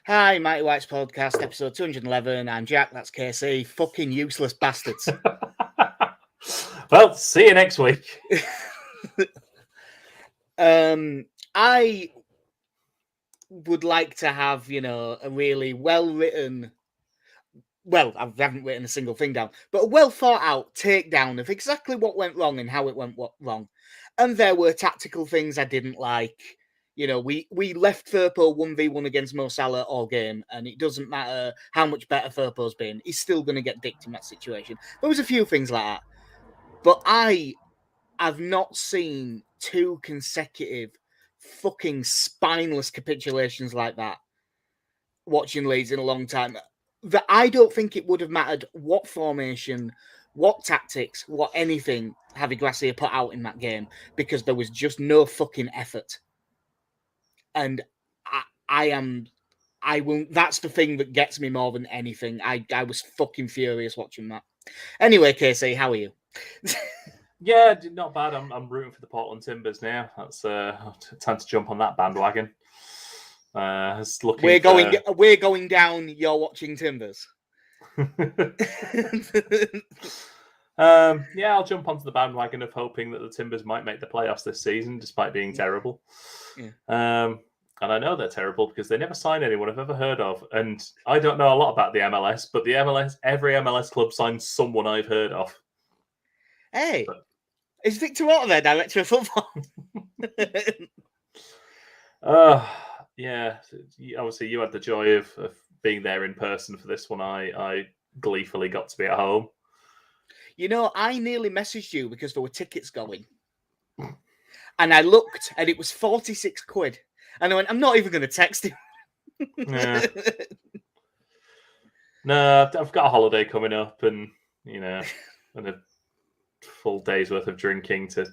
Hi, Mighty White's podcast, episode 211. I'm Jack, that's KC. Fucking useless bastards. Well, see you next week. I would like to have, a really well-written, well, I haven't written a single thing down, but a well-thought-out takedown of exactly what went wrong and how it went wrong. And there were tactical things I didn't like. We left Firpo 1v1 against Mo Salah all game, and it doesn't matter how much better Firpo's been. He's still going to get dicked in that situation. There was a few things like that. But I've not seen two consecutive fucking spineless capitulations like that watching Leeds in a long time. That I don't think it would have mattered what formation, what tactics, what anything Javi Gracia put out in that game, because there was just no fucking effort. And I will. That's the thing that gets me more than anything. I was fucking furious watching that. Anyway, Casey, how are you? Yeah, not bad. I'm rooting for the Portland Timbers now. That's time to jump on that bandwagon. We're going down. You're watching Timbers. Yeah, I'll jump onto the bandwagon of hoping that the Timbers might make the playoffs this season, despite being terrible. Yeah. And I know they're terrible because they never sign anyone I've ever heard of. And I don't know a lot about the MLS, but every MLS club signs someone I've heard of. Hey, is Victor Orta their director of football? Yeah. Obviously, you had the joy of being there in person for this one. I gleefully got to be at home. I nearly messaged you because there were tickets going. And I looked, and it was 46 quid. And I went, I'm not even going to text him. Yeah. No, I've got a holiday coming up, and and a full day's worth of drinking to,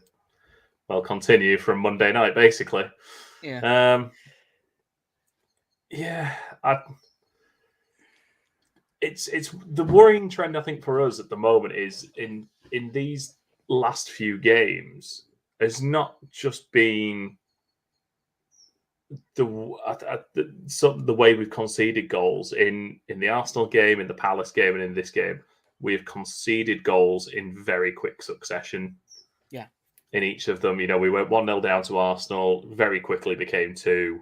continue from Monday night, basically. Yeah. It's the worrying trend, I think, for us at the moment is in these last few games has not just been the way we've conceded goals in the Arsenal game, in the Palace game, and in this game. We have conceded goals in very quick succession. Yeah. In each of them, we went 1-0 down to Arsenal, very quickly became 2.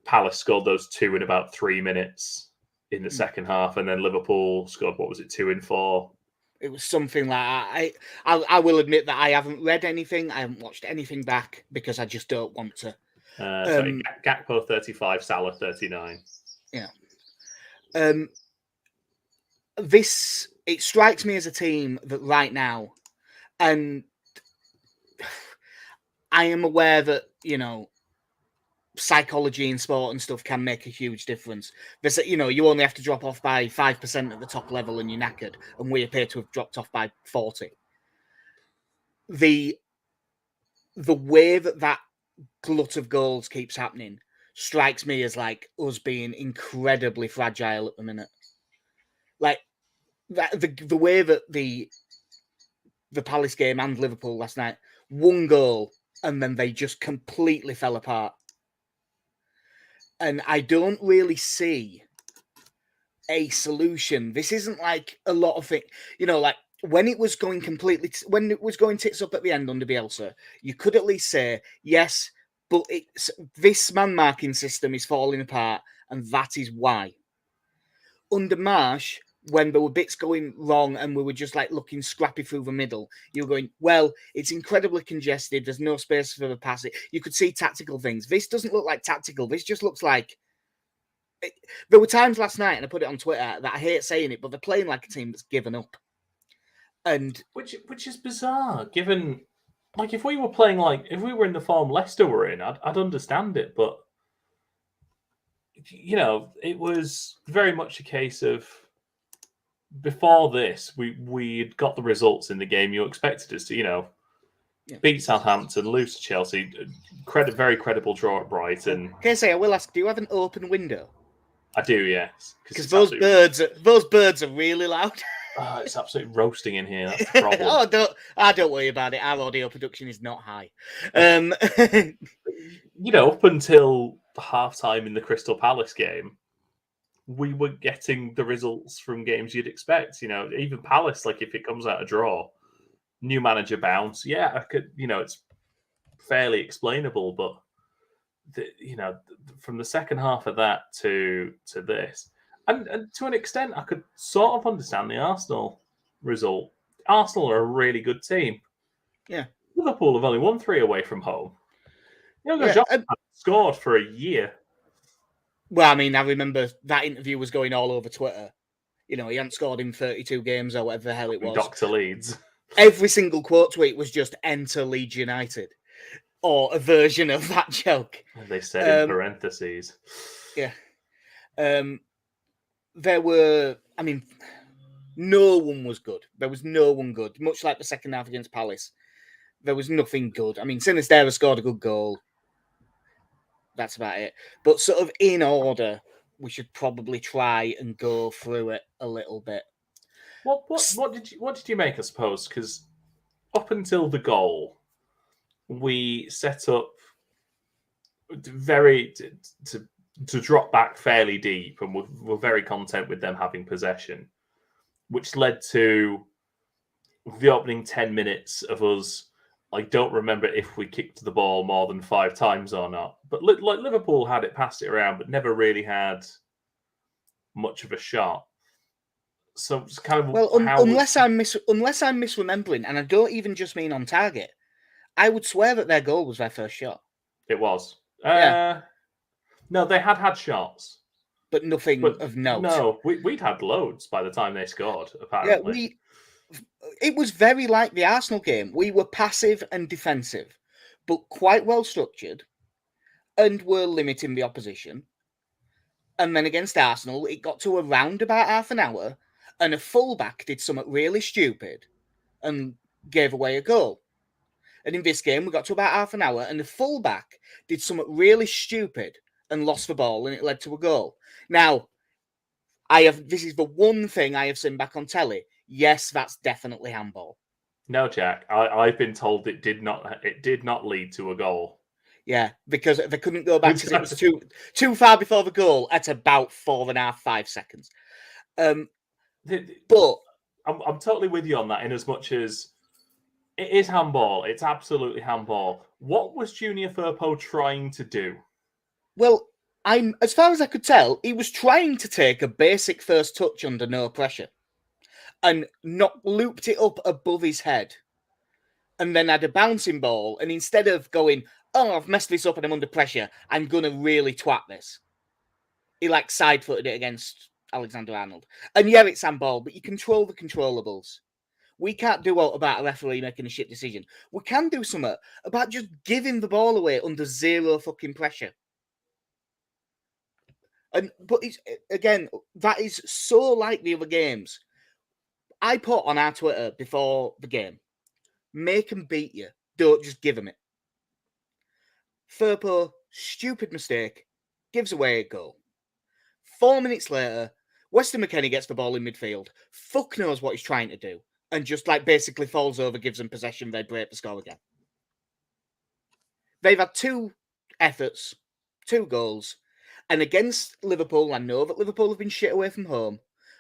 Palace scored those 2 in about 3 minutes in the second half, and then Liverpool scored, 2 in 4. It was something like that. I will admit that I haven't read anything, I haven't watched anything back because I just don't want to. Gakpo 35, Salah 39. Yeah. It strikes me as a team that right now, and I am aware that, psychology in sport and stuff can make a huge difference. You only have to drop off by 5% at the top level and you're knackered, and we appear to have dropped off by 40. The way that glut of goals keeps happening strikes me as like us being incredibly fragile at the minute. Like the way that the Palace game and Liverpool last night, 1 goal and then they just completely fell apart. And I don't really see a solution. This isn't like a lot of things, like when it was going tits up at the end under Bielsa, you could at least say, yes, but this man marking system is falling apart, and that is why. Under Marsh, when there were bits going wrong and we were just like looking scrappy through the middle, you were going, well, it's incredibly congested. There's no space for the pass. You could see tactical things. This doesn't look like tactical. This just looks like... There were times last night, and I put it on Twitter, that I hate saying it, but they're playing like a team that's given up. And which is bizarre, given like if we were in the form Leicester were in, I'd understand it, but it was very much a case of before this we'd got the results in the game you expected us to, beat Southampton, lose to Chelsea, very credible draw at Brighton. I will ask, do you have an open window? I do, yes. Because those birds are really loud. Oh, it's absolutely roasting in here. That's the problem. Don't worry about it. Our audio production is not high. Up until half time in the Crystal Palace game, we were getting the results from games you'd expect. Even Palace, like if it comes out a draw, new manager bounce, yeah, I could. It's fairly explainable, but from the second half of that to this, and to an extent, I could sort of understand the Arsenal result. Arsenal are a really good team. Yeah. Liverpool have only won 3 away from home. Yeah, Jota hasn't scored for a year. Well, I mean, I remember that interview was going all over Twitter. He hadn't scored in 32 games or whatever the hell it was. Dr. Leeds. Every single quote tweet was just enter Leeds United or a version of that joke. They said in parentheses. Yeah. There were, no one was good. There was no one good. Much like the second half against Palace. There was nothing good. Sinistera scored a good goal. That's about it. But sort of in order, we should probably try and go through it a little bit. What did you make, I suppose? Because up until the goal, we set up very to drop back fairly deep, and we're very content with them having possession, which led to the opening 10 minutes of us. I don't remember if we kicked the ball more than 5 times or not, but like Liverpool had it, passed it around, but never really had much of a shot. So it's kind of unless I'm misremembering, and I don't even just mean on target, I would swear that their goal was their first shot. It was. Yeah. No, they had shots, but nothing of note. No, we'd had loads by the time they scored. Apparently, yeah, it was very like the Arsenal game. We were passive and defensive, but quite well structured, and were limiting the opposition. And then against Arsenal, it got to around about half an hour, and a fullback did something really stupid and gave away a goal. And in this game, we got to about half an hour, and the fullback did something really stupid and lost the ball, and it led to a goal. Now, this is the one thing I have seen back on telly. Yes, that's definitely handball. No, Jack. I've been told it did not lead to a goal. Yeah, because they couldn't go back because it was too far before the goal at about 4.5, 5 seconds. But I'm totally with you on that. In as much as it is handball, it's absolutely handball. What was Junior Firpo trying to do? Well, as far as I could tell, he was trying to take a basic first touch under no pressure, and not looped it up above his head, and then had a bouncing ball. And instead of going, "Oh, I've messed this up and I'm under pressure, I'm gonna really twat this," he side-footed it against Alexander-Arnold. And yeah, it's handball, but you control the controllables. We can't do what about a referee making a shit decision. We can do something about just giving the ball away under zero fucking pressure. But again, that is so like the other games. I put on our Twitter before the game, make them beat you. Don't just give them it. Firpo, stupid mistake, gives away a goal. 4 minutes later, Weston McKennie gets the ball in midfield. Fuck knows what he's trying to do. And just basically falls over, gives them possession, they break the score again. They've had 2 efforts, 2 goals. And against Liverpool, I know that Liverpool have been shit away from home,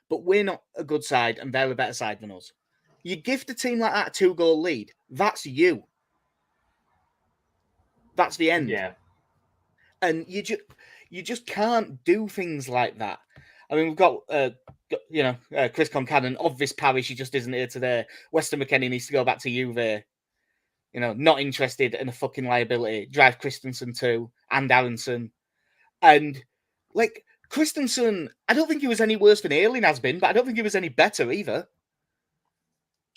but we're not a good side and they're a better side than us. You gift a team like that a 2-goal lead, that's you. That's the end. Yeah. And you just can't do things like that. We've got Chris Concannon of this parish. He just isn't here today. Weston McKennie needs to go back to Juve. Not interested in a fucking liability. Drive Christensen too, and Aronson. And Christensen, I don't think he was any worse than Ayling has been, but I don't think he was any better either.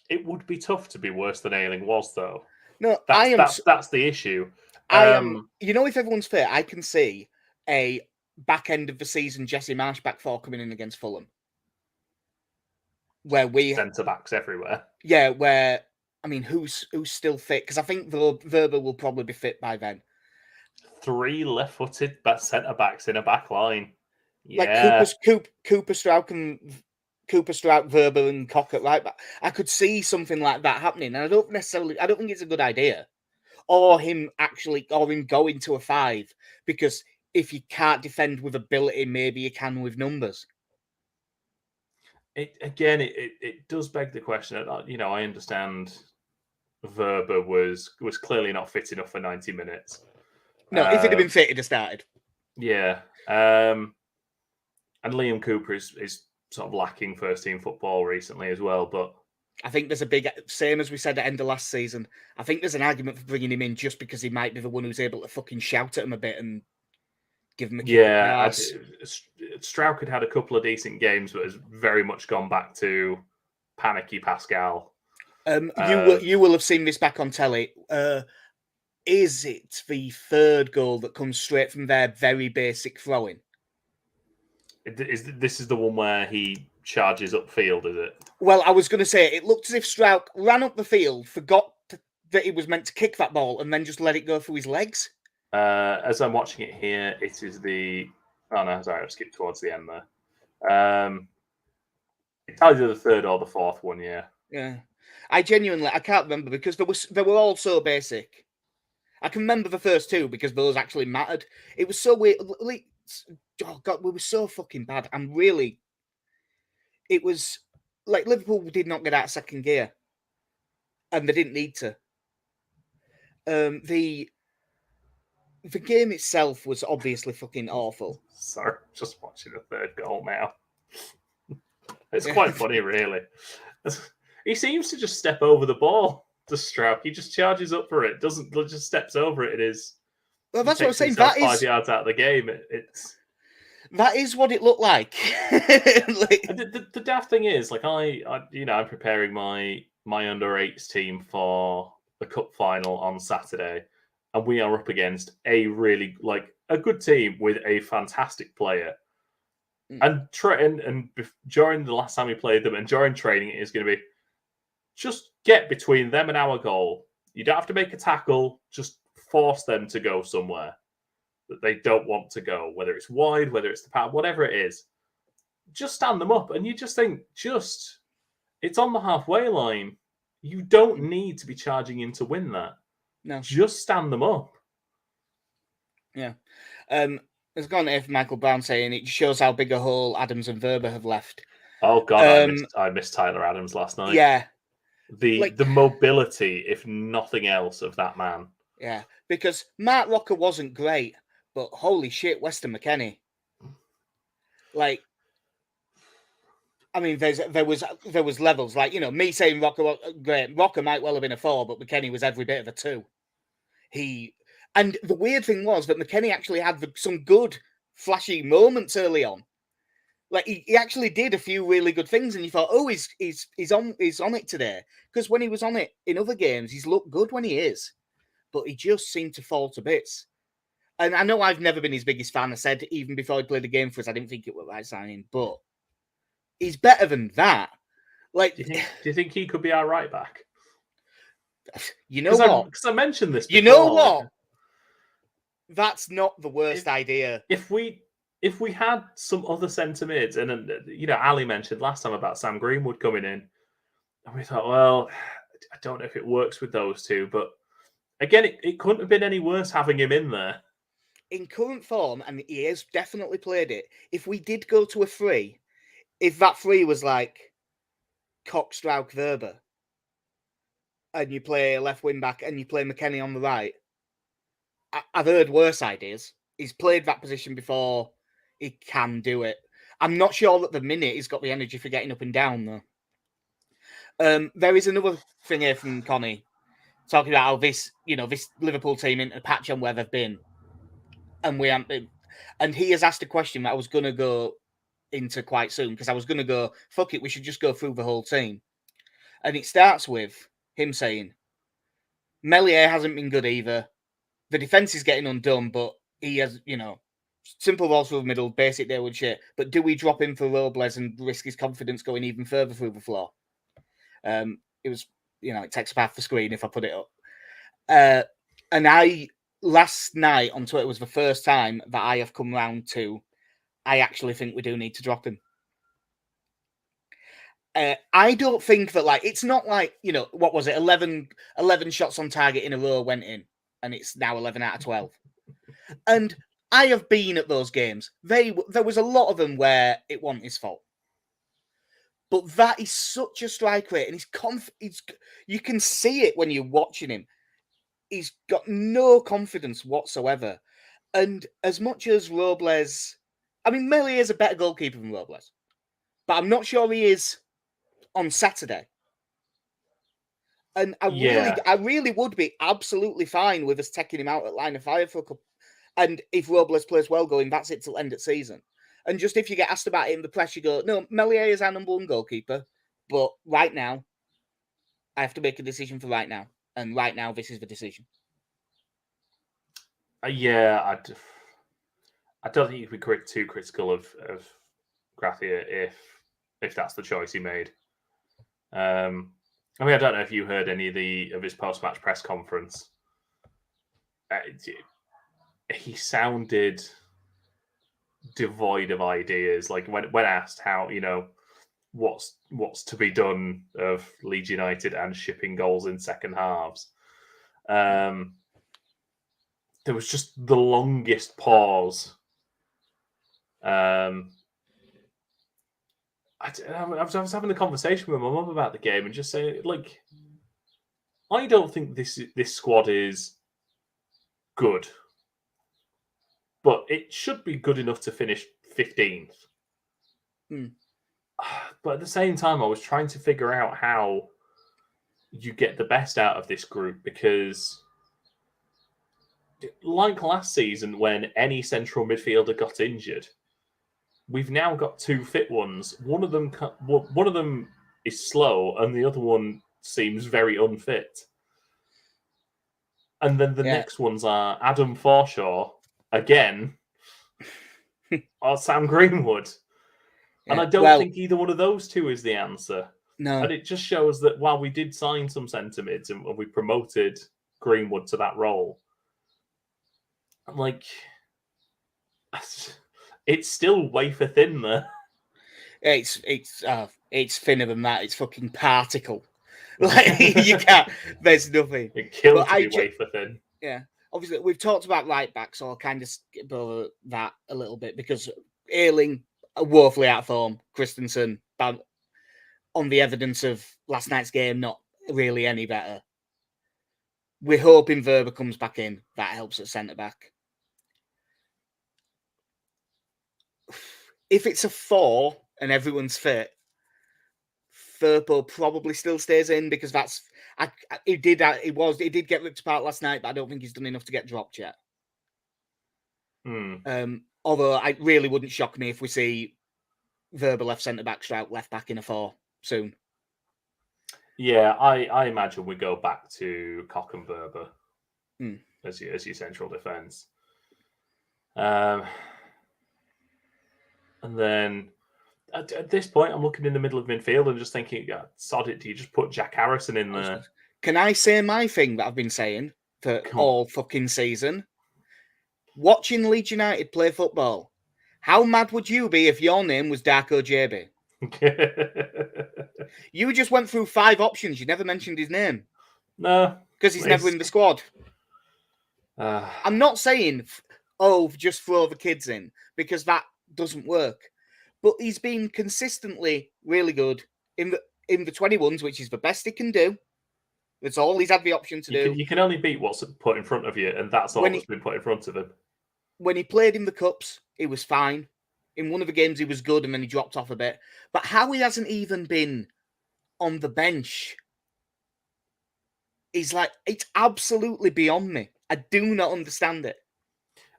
It would be tough to be worse than Ayling was, though. No, that's the issue. I am. If everyone's fair, I can see a back end of the season Jesse Marsh back 4 coming in against Fulham, where we centre backs everywhere. Yeah, where who's still fit? Because I think Verba will probably be fit by then. 3 left-footed centre backs in a back line. Yeah, Cooper Stroud, Verba, and Cockett right back. I could see something like that happening, and I don't think it's a good idea, or him going to a 5, because if you can't defend with ability, maybe you can with numbers. It does beg the question. I understand Verba was clearly not fit enough for 90 minutes. No, if he'd have been fit, he'd have started. Yeah. And Liam Cooper is sort of lacking first team football recently as well. But I think there's a big, same as we said at the end of last season, I think there's an argument for bringing him in just because he might be the one who's able to fucking shout at him a bit and give him a kick in the arse. Strauch had a couple of decent games, but has very much gone back to panicky Pascal. You will have seen this back on telly. Is it the third goal that comes straight from their very basic throwing? This is the one where he charges upfield, is it? Well, I was going to say, it looked as if Strauch ran up the field, forgot that he was meant to kick that ball, and then just let it go through his legs. As I'm watching it here, it is the... Oh, no, sorry, I've skipped towards the end there. It's either the third or the fourth one, yeah. Yeah. I can't remember because they were all so basic. I can remember the first two because those actually mattered. It was so weird. Oh, God, we were so fucking bad. It was like Liverpool did not get out of second gear. And they didn't need to. The game itself was obviously fucking awful. Sorry, just watching the third goal now. It's quite funny, really. He seems to just step over the ball to Strauch. He just charges up for it, just steps over it. It is. Well, that's what I'm saying. That is 5 yards out of the game. That is what it looked like. The daft thing is, like I'm preparing my under 8s team for the cup final on Saturday, and we are up against a really a good team with a fantastic player. And during the last time we played them, and during training, it is going to be just get between them and our goal. You don't have to make a tackle; just force them to go somewhere that they don't want to go, whether it's wide, whether it's the path, whatever it is. Just stand them up, and you just think, it's on the halfway line. You don't need to be charging in to win that. No, just stand them up. Yeah. There's gone here from Michael Brown saying it shows how big a hole Adams and Verba have left. Oh God, I missed Tyler Adams last night. Yeah. The mobility, if nothing else, of that man. Yeah, because Mark Rocker wasn't great, but holy shit, Weston McKennie. I mean, there was levels. Me saying Rocker was great. Rocker might well have been a 4, but McKennie was every bit of a 2. And the weird thing was that McKennie actually had some good, flashy moments early on. He actually did a few really good things, and you thought, oh, he's on it today. Because when he was on it in other games, he's looked good when he is, but he just seemed to fall to bits. And I know I've never been his biggest fan. I said even before he played the game for us, I didn't think it was right signing, but he's better than that. Do you think he could be our right back? You know what? Because I mentioned this before. You know what? That's not the worst idea. If we had some other centre mids, and Ali mentioned last time about Sam Greenwood coming in, and we thought, well, I don't know if it works with those two, but again, it couldn't have been any worse having him in there. In current form, and he has definitely played it, if we did go to a 3, if that 3 was like Cox, Strauch, Verba, and you play a left wing back and you play McKennie on the right, I've heard worse ideas. He's played that position before. He can do it. I'm not sure that the minute he's got the energy for getting up and down, though. There is another thing here from Connie talking about how this Liverpool team into a patch on where they've been, and we haven't been. And he has asked a question that I was going to go into quite soon, because I was going to go, fuck it, we should just go through the whole team. And it starts with him saying, Melier hasn't been good either. The defence is getting undone, but he has, simple balls through the middle, basic Dawood shit. But do we drop him for Robles and risk his confidence going even further through the floor? It was, it takes up half the screen if I put it up. And last night on Twitter was the first time that I have come round to, I actually think we do need to drop him. I don't think that, it's not like, what was it? 11 shots on target in a row went in, and it's now 11 out of 12. And I have been at those games. There was a lot of them where it wasn't his fault. But that is such a strike rate, and you can see it when you're watching him. He's got no confidence whatsoever. And as much as Robles, I mean, Meslier is a better goalkeeper than Robles, but I'm not sure he is on Saturday. And I really would be absolutely fine with us taking him out at line of fire for a couple. And if Robles plays well going, that's it till end of season. And just if you get asked about it in the press, you go, no, Meslier is our number one goalkeeper. But right now, I have to make a decision for right now. And right now, this is the decision. Yeah, I don't think you could be too critical of Gracia if that's the choice he made. I mean, I don't know if you heard any of his post-match press conference. He sounded devoid of ideas. Like when asked how, what's to be done of Leeds United and shipping goals in second halves, there was just the longest pause. I was having a conversation with my mum about the game and just saying, like, I don't think this squad is good, but it should be good enough to finish 15th. But at the same time, I was trying to figure out how you get the best out of this group, because like last season when any central midfielder got injured, we've now got two fit ones. One of them is slow, and the other one seems very unfit. And then the next ones are Adam Forshaw again, or Sam Greenwood. And I don't think either one of those two is the answer. No. And it just shows that while we did sign some centre mids and we promoted Greenwood to that role, I'm like, it's still wafer thin there. It's thinner than that. It's fucking particle. Like, you can't. There's nothing. It kills to be wafer thin. Yeah. Obviously, we've talked about right back, so I'll kind of skip over that a little bit, because Ayling woefully out of form. Christensen bad on the evidence of last night's game, not really any better. We're hoping Verba comes back in. That helps at centre back. If it's a 4 and everyone's fit, Firpo probably still stays in, because he did get ripped apart last night, but I don't think he's done enough to get dropped yet. Although it really wouldn't shock me if we see Verba left centre back, Strout left back in a 4 soon. Yeah, I imagine we go back to Koch and Verba as your central defence. And then at this point, I'm looking in the middle of midfield and just thinking, sod it, do you just put Jack Harrison in there? Can I say my thing that I've been saying for all fucking season? Watching Leeds United play football, how mad would you be if your name was Darko JB? You just went through 5 options. You never mentioned his name. No. Because he's never in the squad. I'm not saying, just throw the kids in, because that doesn't work. But he's been consistently really good in the 21s, which is the best he can do. That's all he's had the option to do. You can only beat what's put in front of you, and that's all that's been put in front of him. When he played in the Cups, he was fine. In one of the games, he was good, and then he dropped off a bit. But how he hasn't even been on the bench is like, it's absolutely beyond me. I do not understand it.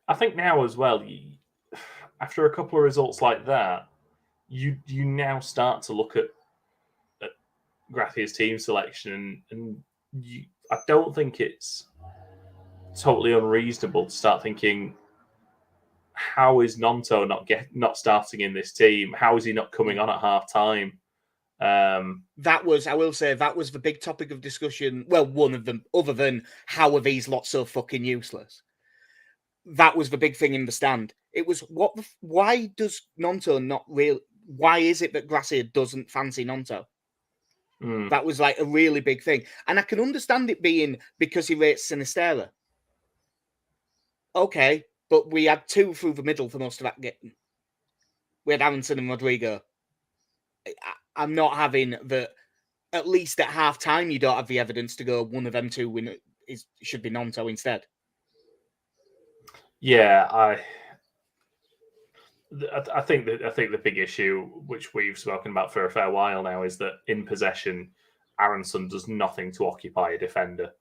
I think now as well, after a couple of results like that, you now start to look at Gracia's team selection, and I don't think it's totally unreasonable to start thinking, how is Nonto not starting in this team? How is he not coming on at half time? That was the big topic of discussion. Well, one of them, other than how are these lots so fucking useless? That was the big thing in the stand. It was why does Nonto not real? Why is it that Gracia doesn't fancy Nonto? That was like a really big thing. And I can understand it being because he rates Sinistera. Okay, but we had two through the middle for most of that game. We had Aronson and Rodrigo. I'm not having that. At least at half time, you don't have the evidence to go one of them two should be Nonto instead. Yeah, I think the big issue, which we've spoken about for a fair while now, is that in possession, Aronson does nothing to occupy a defender.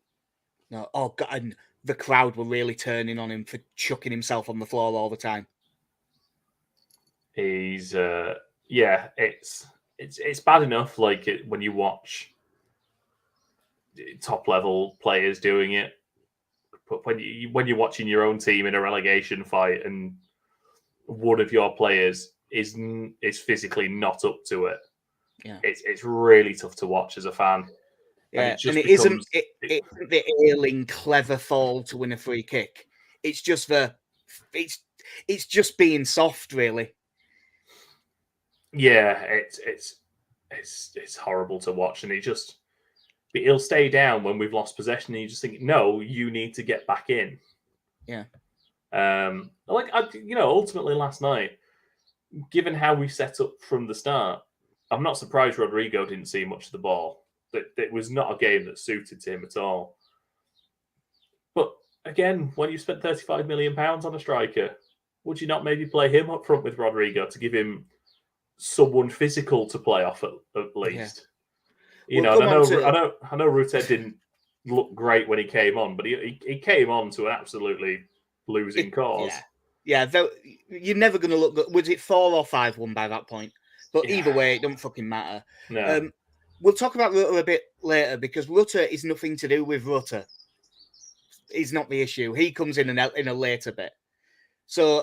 No, oh God, and the crowd were really turning on him for chucking himself on the floor all the time. He's it's bad enough when you watch top level players doing it, but when you're watching your own team in a relegation fight and one of your players is physically not up to it, it's really tough to watch as a fan. Yeah, and it isn't the ailing clever fall to win a free kick. It's just it's just being soft, really. Yeah, it's horrible to watch, and he'll stay down when we've lost possession, and you just think, no, you need to get back in. Yeah. Ultimately last night, given how we set up from the start, I'm not surprised Rodrigo didn't see much of the ball. It was not a game that suited to him at all. But again, when you spent £35 million on a striker, would you not maybe play him up front with Rodrigo to give him someone physical to play off at least? Yeah. I know Rutte didn't look great when he came on, but he came on to an absolutely losing cause. Yeah, you're never going to look good. Was it 4 or 5-1 by that point? But either way, it doesn't fucking matter. No. We'll talk about Rutte a bit later because Rutte is nothing to do with Rutte. He's not the issue. He comes in a later bit. So,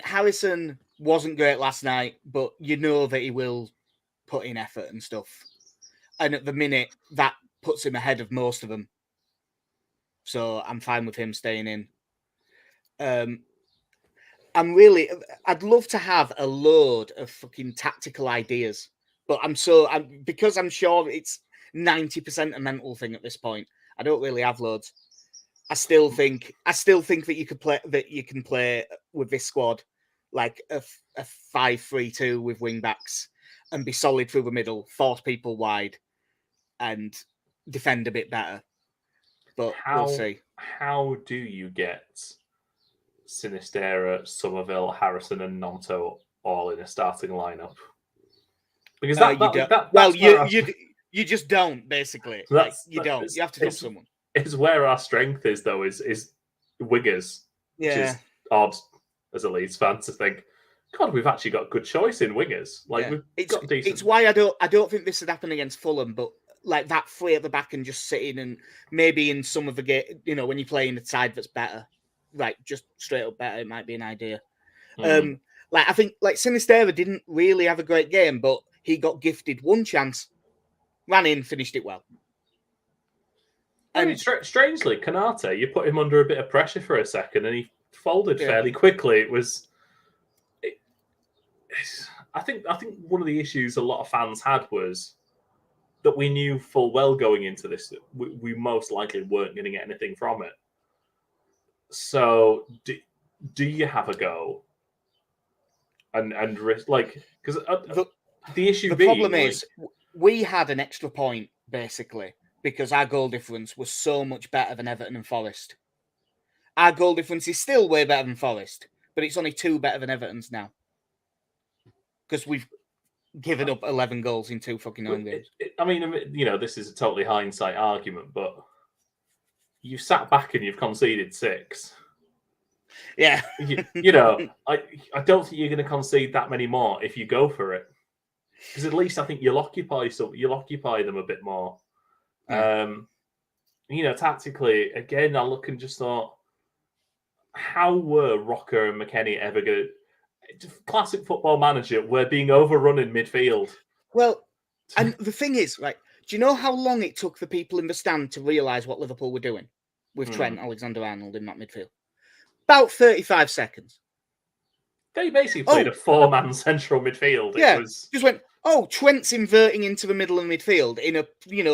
Harrison wasn't great last night, but you know that he will put in effort and stuff. And at the minute, that puts him ahead of most of them. So I'm fine with him staying in. I'd love to have a load of fucking tactical ideas, but because I'm sure it's 90% a mental thing at this point. I don't really have loads. I still think that you can play with this squad like a 5-3-2 with wing backs and be solid through the middle, force people wide, and defend a bit better. But we'll see. How do you get Sinisterra, Somerville, Harrison, and Nonto all in a starting lineup? Because you just don't, basically. You don't. You have to drop someone. It's where our strength is, though, is wingers. Yeah. Which is odd as a Leeds fan to think, God, we've actually got good choice in wingers. We've got decent. It's why I don't think this would happen against Fulham, but like that free at the back and just sitting, and maybe in some of the game, when you play in the side that's better, just straight up better, it might be an idea. I think Sinisterra didn't really have a great game, but he got gifted one chance, ran in, finished it well. And strangely, Kanate, you put him under a bit of pressure for a second, and he folded fairly quickly. I think one of the issues a lot of fans had was that we knew full well going into this that we most likely weren't going to get anything from it. So, do you have a go? And risk because the problem is we had an extra point basically because our goal difference was so much better than Everton and Forest. Our goal difference is still way better than Forest, but it's only 2 better than Everton's now because we've given up 11 goals in 2 fucking home games. This is a totally hindsight argument, but you sat back and you've conceded 6. Yeah. I don't think you're going to concede that many more if you go for it. Because at least I think you'll occupy them a bit more. Yeah. Tactically, again, I look and just thought, how were Rocker and McKennie ever going to... Classic Football Manager, we're being overrun in midfield. Well, and the thing is, do you know how long it took the people in the stand to realise what Liverpool were doing with Trent Alexander-Arnold in that midfield? About 35 seconds. They basically played a 4-man central midfield. Yeah, just went, Trent's inverting into the middle of the midfield in a,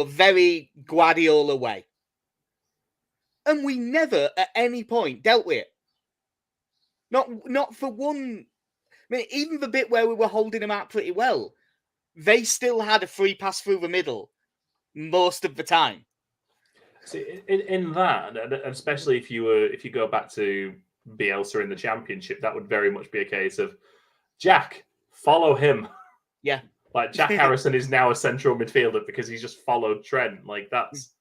very Guardiola way. and we never at any point dealt with it. Not for one. I mean, even the bit where we were holding them out pretty well, they still had a free pass through the middle most of the time. See, in that, especially if you go back to Bielsa in the Championship, that would very much be a case of Jack, follow him. Yeah. Like Jack Harrison is now a central midfielder because he's just followed Trent. Like that's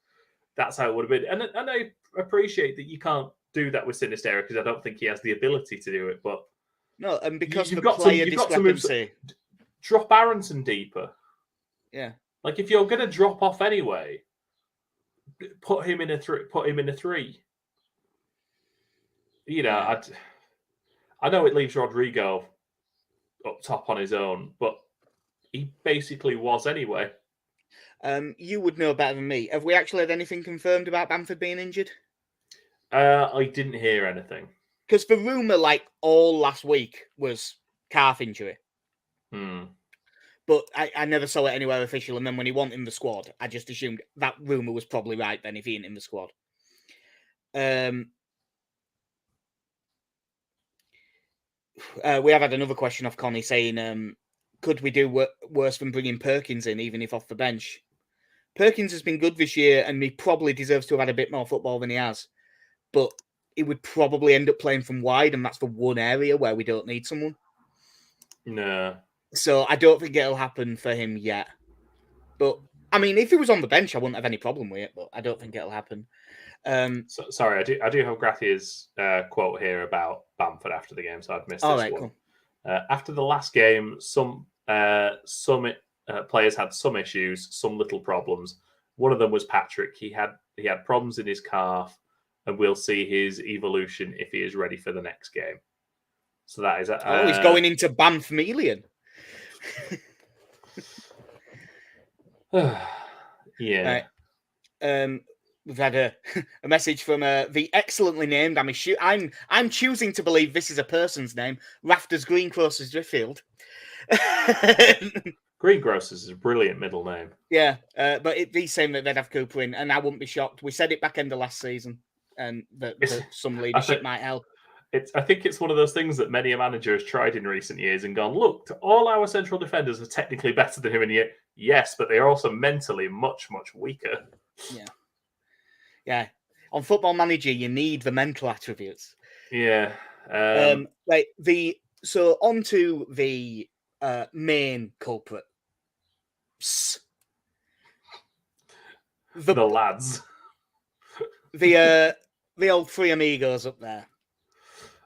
how it would have been. And I appreciate that you can't do that with Sinisterra because I don't think he has the ability to do it. But no, and because you've the player discrepancy, got to drop Aronson deeper. Yeah. Like if you're going to drop off anyway, put him in a three. You know, Yeah. I know it leaves Rodrigo up top on his own, but he basically was anyway. You would know better than me. Have we actually had anything confirmed about Bamford being injured? I didn't hear anything. Because the rumour, like, all last week was calf injury. But I never saw it anywhere official. And then when he wasn't in the squad, I just assumed that rumour was probably right then if he ain't in the squad. We have had another question off Connie saying, could we do worse than bringing Perkins in, even if off the bench? Perkins has been good this year, and he probably deserves to have had a bit more football than he has. But he would probably end up playing from wide, and that's the one area where we don't need someone. No. So I don't think it'll happen for him yet. But, I mean, if he was on the bench, I wouldn't have any problem with it, but I don't think it'll happen. Sorry, I do have Gratia's quote here about Bamford after the game, so I've missed this one. Cool. After the last game, some players had some issues, some little problems. One of them was Patrick. He had problems in his calf, and we'll see his evolution if he is ready for the next game. So that is he's going into Bamfmelian. Yeah. We've had a message from the excellently named. I'm choosing to believe this is a person's name. Rafters Greengrocers Driffield. Greengrocers is a brilliant middle name. Yeah, but he's saying that they'd have Cooper in, and I wouldn't be shocked. We said it back end of last season, and that some leadership might help. I think it's one of those things that many a manager has tried in recent years and gone, look, all our central defenders are technically better than him in year. Yes, but they are also mentally much, much weaker. Yeah. On Football Manager, you need the mental attributes. Yeah. So on to the main culprit. The lads. The old three amigos up there.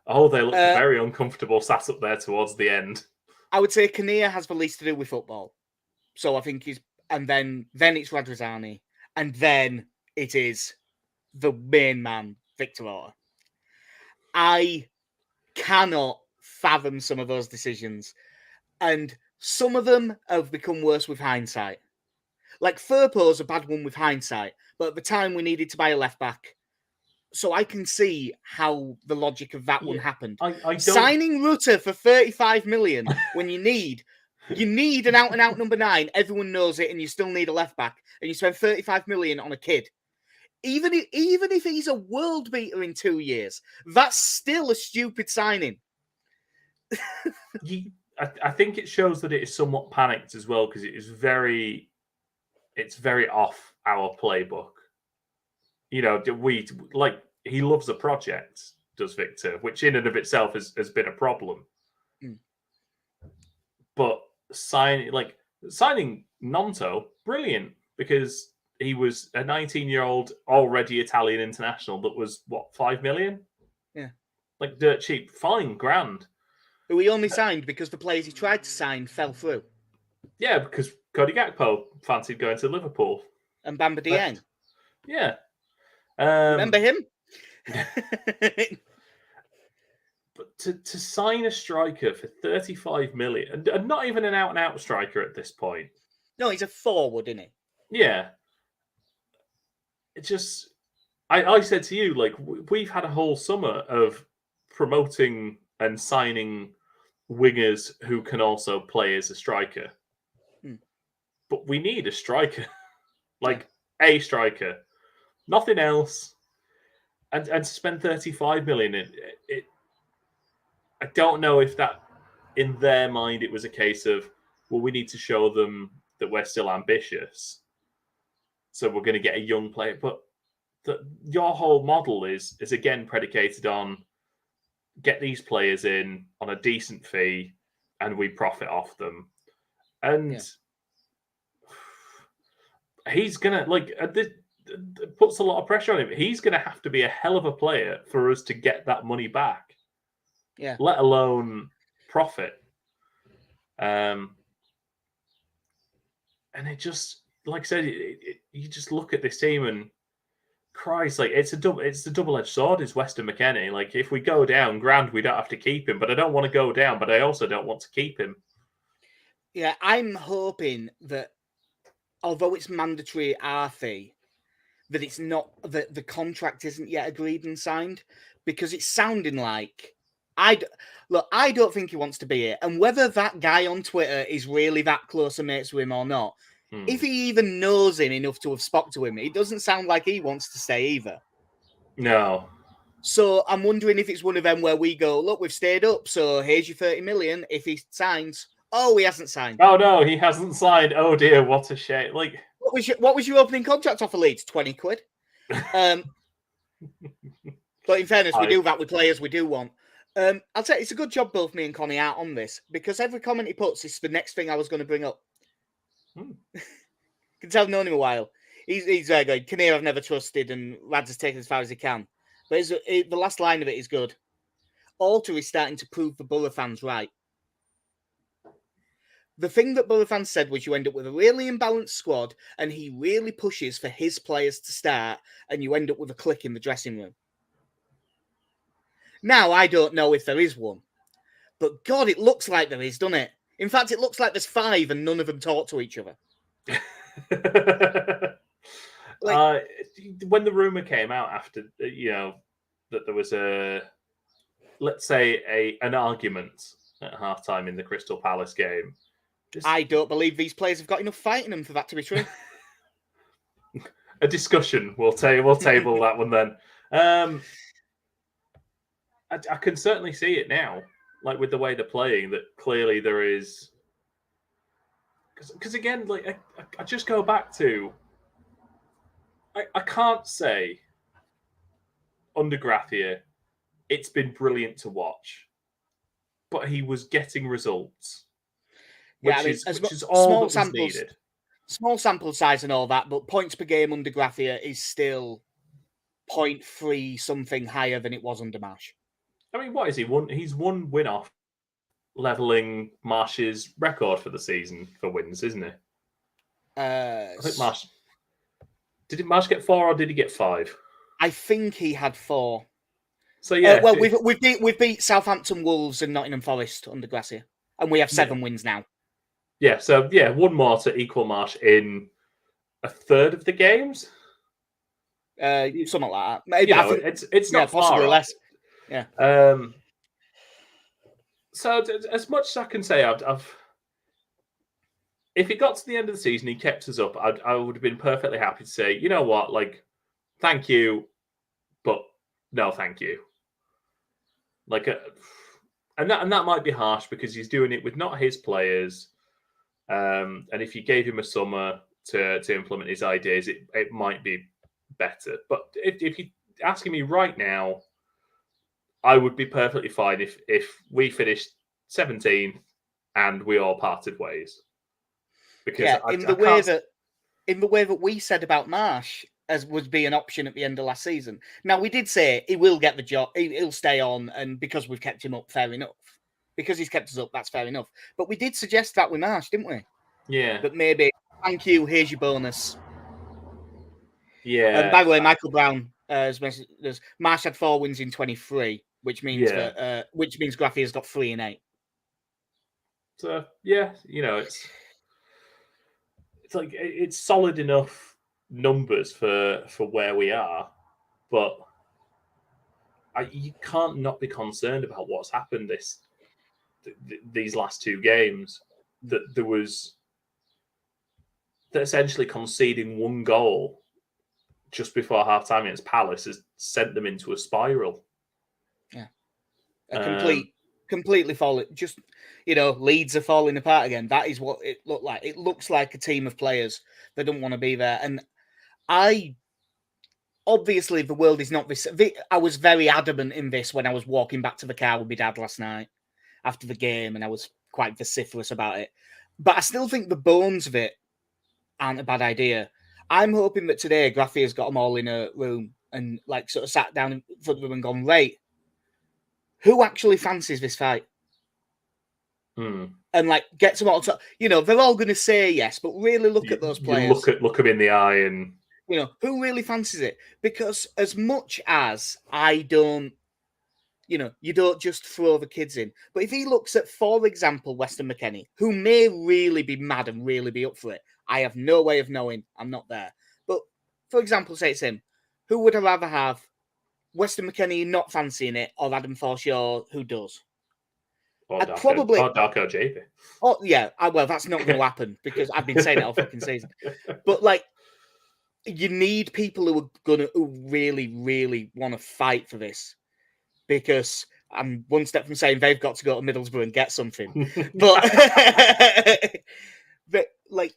Oh, they look very uncomfortable sat up there towards the end. I would say Kinnear has the least to do with football. So I think and then it's Radrizzani. And then it is the main man, Victor Orta. I cannot fathom some of those decisions. And some of them have become worse with hindsight. Like Firpo's a bad one with hindsight. But at the time we needed to buy a left back. So I can see how the logic of that one happened. Signing Rutter for 35 million when you need an out-and-out number 9, everyone knows it, and you still need a left back, and you spend 35 million on a kid. Even if he's a world beater in 2 years, that's still a stupid signing. I think it shows that it is somewhat panicked as well, because it's very off our playbook. You know, he loves the project, does Victor, which in and of itself has been a problem. But signing Nonto, brilliant, because he was a 19-year-old already Italian international that was, 5 million? Yeah. Like dirt cheap, fine, grand. Who he only signed because the players he tried to sign fell through. Yeah, because Cody Gakpo fancied going to Liverpool. And Bamba Dieng. Yeah. Remember him? But to sign a striker for 35 million, and not even an out-and-out striker at this point. No, he's a forward, isn't he? Yeah. It just... I said to you, like, we've had a whole summer of promoting and signing wingers who can also play as a striker. But we need a striker. A striker. Nothing else. and to spend 35 million, it I don't know if that, in their mind, it was a case of, well, we need to show them that we're still ambitious, so we're going to get a young player. But your whole model is again predicated on get these players in on a decent fee, and we profit off them. And he's gonna it puts a lot of pressure on him. He's gonna have to be a hell of a player for us to get that money back. Yeah. Let alone profit. And it just, like I said, you just look at this team and Christ, like it's a double-edged sword. Is Weston McKennie? Like if we go down, grand, we don't have to keep him. But I don't want to go down. But I also don't want to keep him. Yeah, I'm hoping that although it's mandatory RFE, that it's not that the contract isn't yet agreed and signed, because it's sounding like I don't think he wants to be here. And whether that guy on Twitter is really that close a mates with him or not, if he even knows him enough to have spoke to him, it doesn't sound like he wants to stay either. No. So I'm wondering if it's one of them where we go, look, we've stayed up, so here's your 30 million. If he signs, oh, he hasn't signed. Oh no, he hasn't signed. Oh dear, what a shame. Like, what was your opening contract offer, Leeds? 20 quid. But in fairness, we do that with players we do want. I'll say it's a good job both me and Connie out on this, because every comment he puts is the next thing I was going to bring up. Can tell I've known him a while. He's going, Kinnear I've never trusted, and lads has taken as far as he can. But the last line of it is good. Alter is starting to prove the Borough fans right. The thing that Borough fans said was you end up with a really imbalanced squad, and he really pushes for his players to start, and you end up with a clique in the dressing room. Now, I don't know if there is one. But God, it looks like there is, doesn't it? In fact, it looks like there's 5 and none of them talk to each other. When the rumor came out after, that there was an argument at halftime in the Crystal Palace game. I don't believe these players have got enough fight in them for that to be true. A discussion. We'll table that one then. I can certainly see it now, like with the way they're playing, that clearly there is. Because again, like I just go back to, I can't say under Grathia, it's been brilliant to watch, but he was getting results, which is all that was needed. Small sample size and all that, but points per game under Grathia is still 0.3 something higher than it was under Marsh. I mean, what is he won? He's one win off leveling Marsh's record for the season for wins, isn't he? I think Marsh. Did Marsh get 4 or did he get 5? I think he had 4. So yeah, we've beat Southampton, Wolves, and Nottingham Forest under Gracia, and we have 7 wins now. Yeah, so yeah, 1 more to equal Marsh in a third of the games. Something like that. Maybe it's not possibly far less. Yeah. So as much as I can say, if it got to the end of the season, he kept us up, I would have been perfectly happy to say, you know what, like, thank you, but no, thank you. Like, and that might be harsh because he's doing it with not his players. And if you gave him a summer to implement his ideas, it might be better. But if you're asking me right now, I would be perfectly fine if we finished 17th and we all parted ways. Because in the way that we said about Marsh as would be an option at the end of last season. Now we did say he will get the job, he'll stay on, and because we've kept him up, fair enough. Because he's kept us up, that's fair enough. But we did suggest that with Marsh, didn't we? Yeah. But maybe, thank you, here's your bonus. Yeah. By the way, Michael Brown has messaged us. Marsh had 4 wins in 23, which means Graffy has got 3 in 8. So yeah, it's like it's solid enough numbers for where we are, but you can't not be concerned about what's happened these last 2 games. That there was essentially conceding 1 goal just before half-time against Palace has sent them into a spiral. Yeah. Completely falling. Just, Leeds are falling apart again. That is what it looked like. It looks like a team of players that don't want to be there. And obviously, the world is not this. I was very adamant in this when I was walking back to the car with my dad last night after the game, and I was quite vociferous about it. But I still think the bones of it aren't a bad idea. I'm hoping that today Graffi has got them all in a room and sort of sat down in front of them and gone, right, who actually fancies this fight? And get them all to, they're all going to say yes, but really look at those players. Look them in the eye and who really fancies it? Because as much as I don't, you don't just throw the kids in. But if he looks at, for example, Weston McKennie, who may really be mad and really be up for it, I have no way of knowing. I'm not there. But for example, say it's him. Who would I rather have? Weston McKennie not fancying it, or Adam Forshaw who does? Or Darko JP. Oh yeah, well that's not going to happen because I've been saying it all fucking season. But you need people who really, really want to fight for this, because I'm one step from saying they've got to go to Middlesbrough and get something. But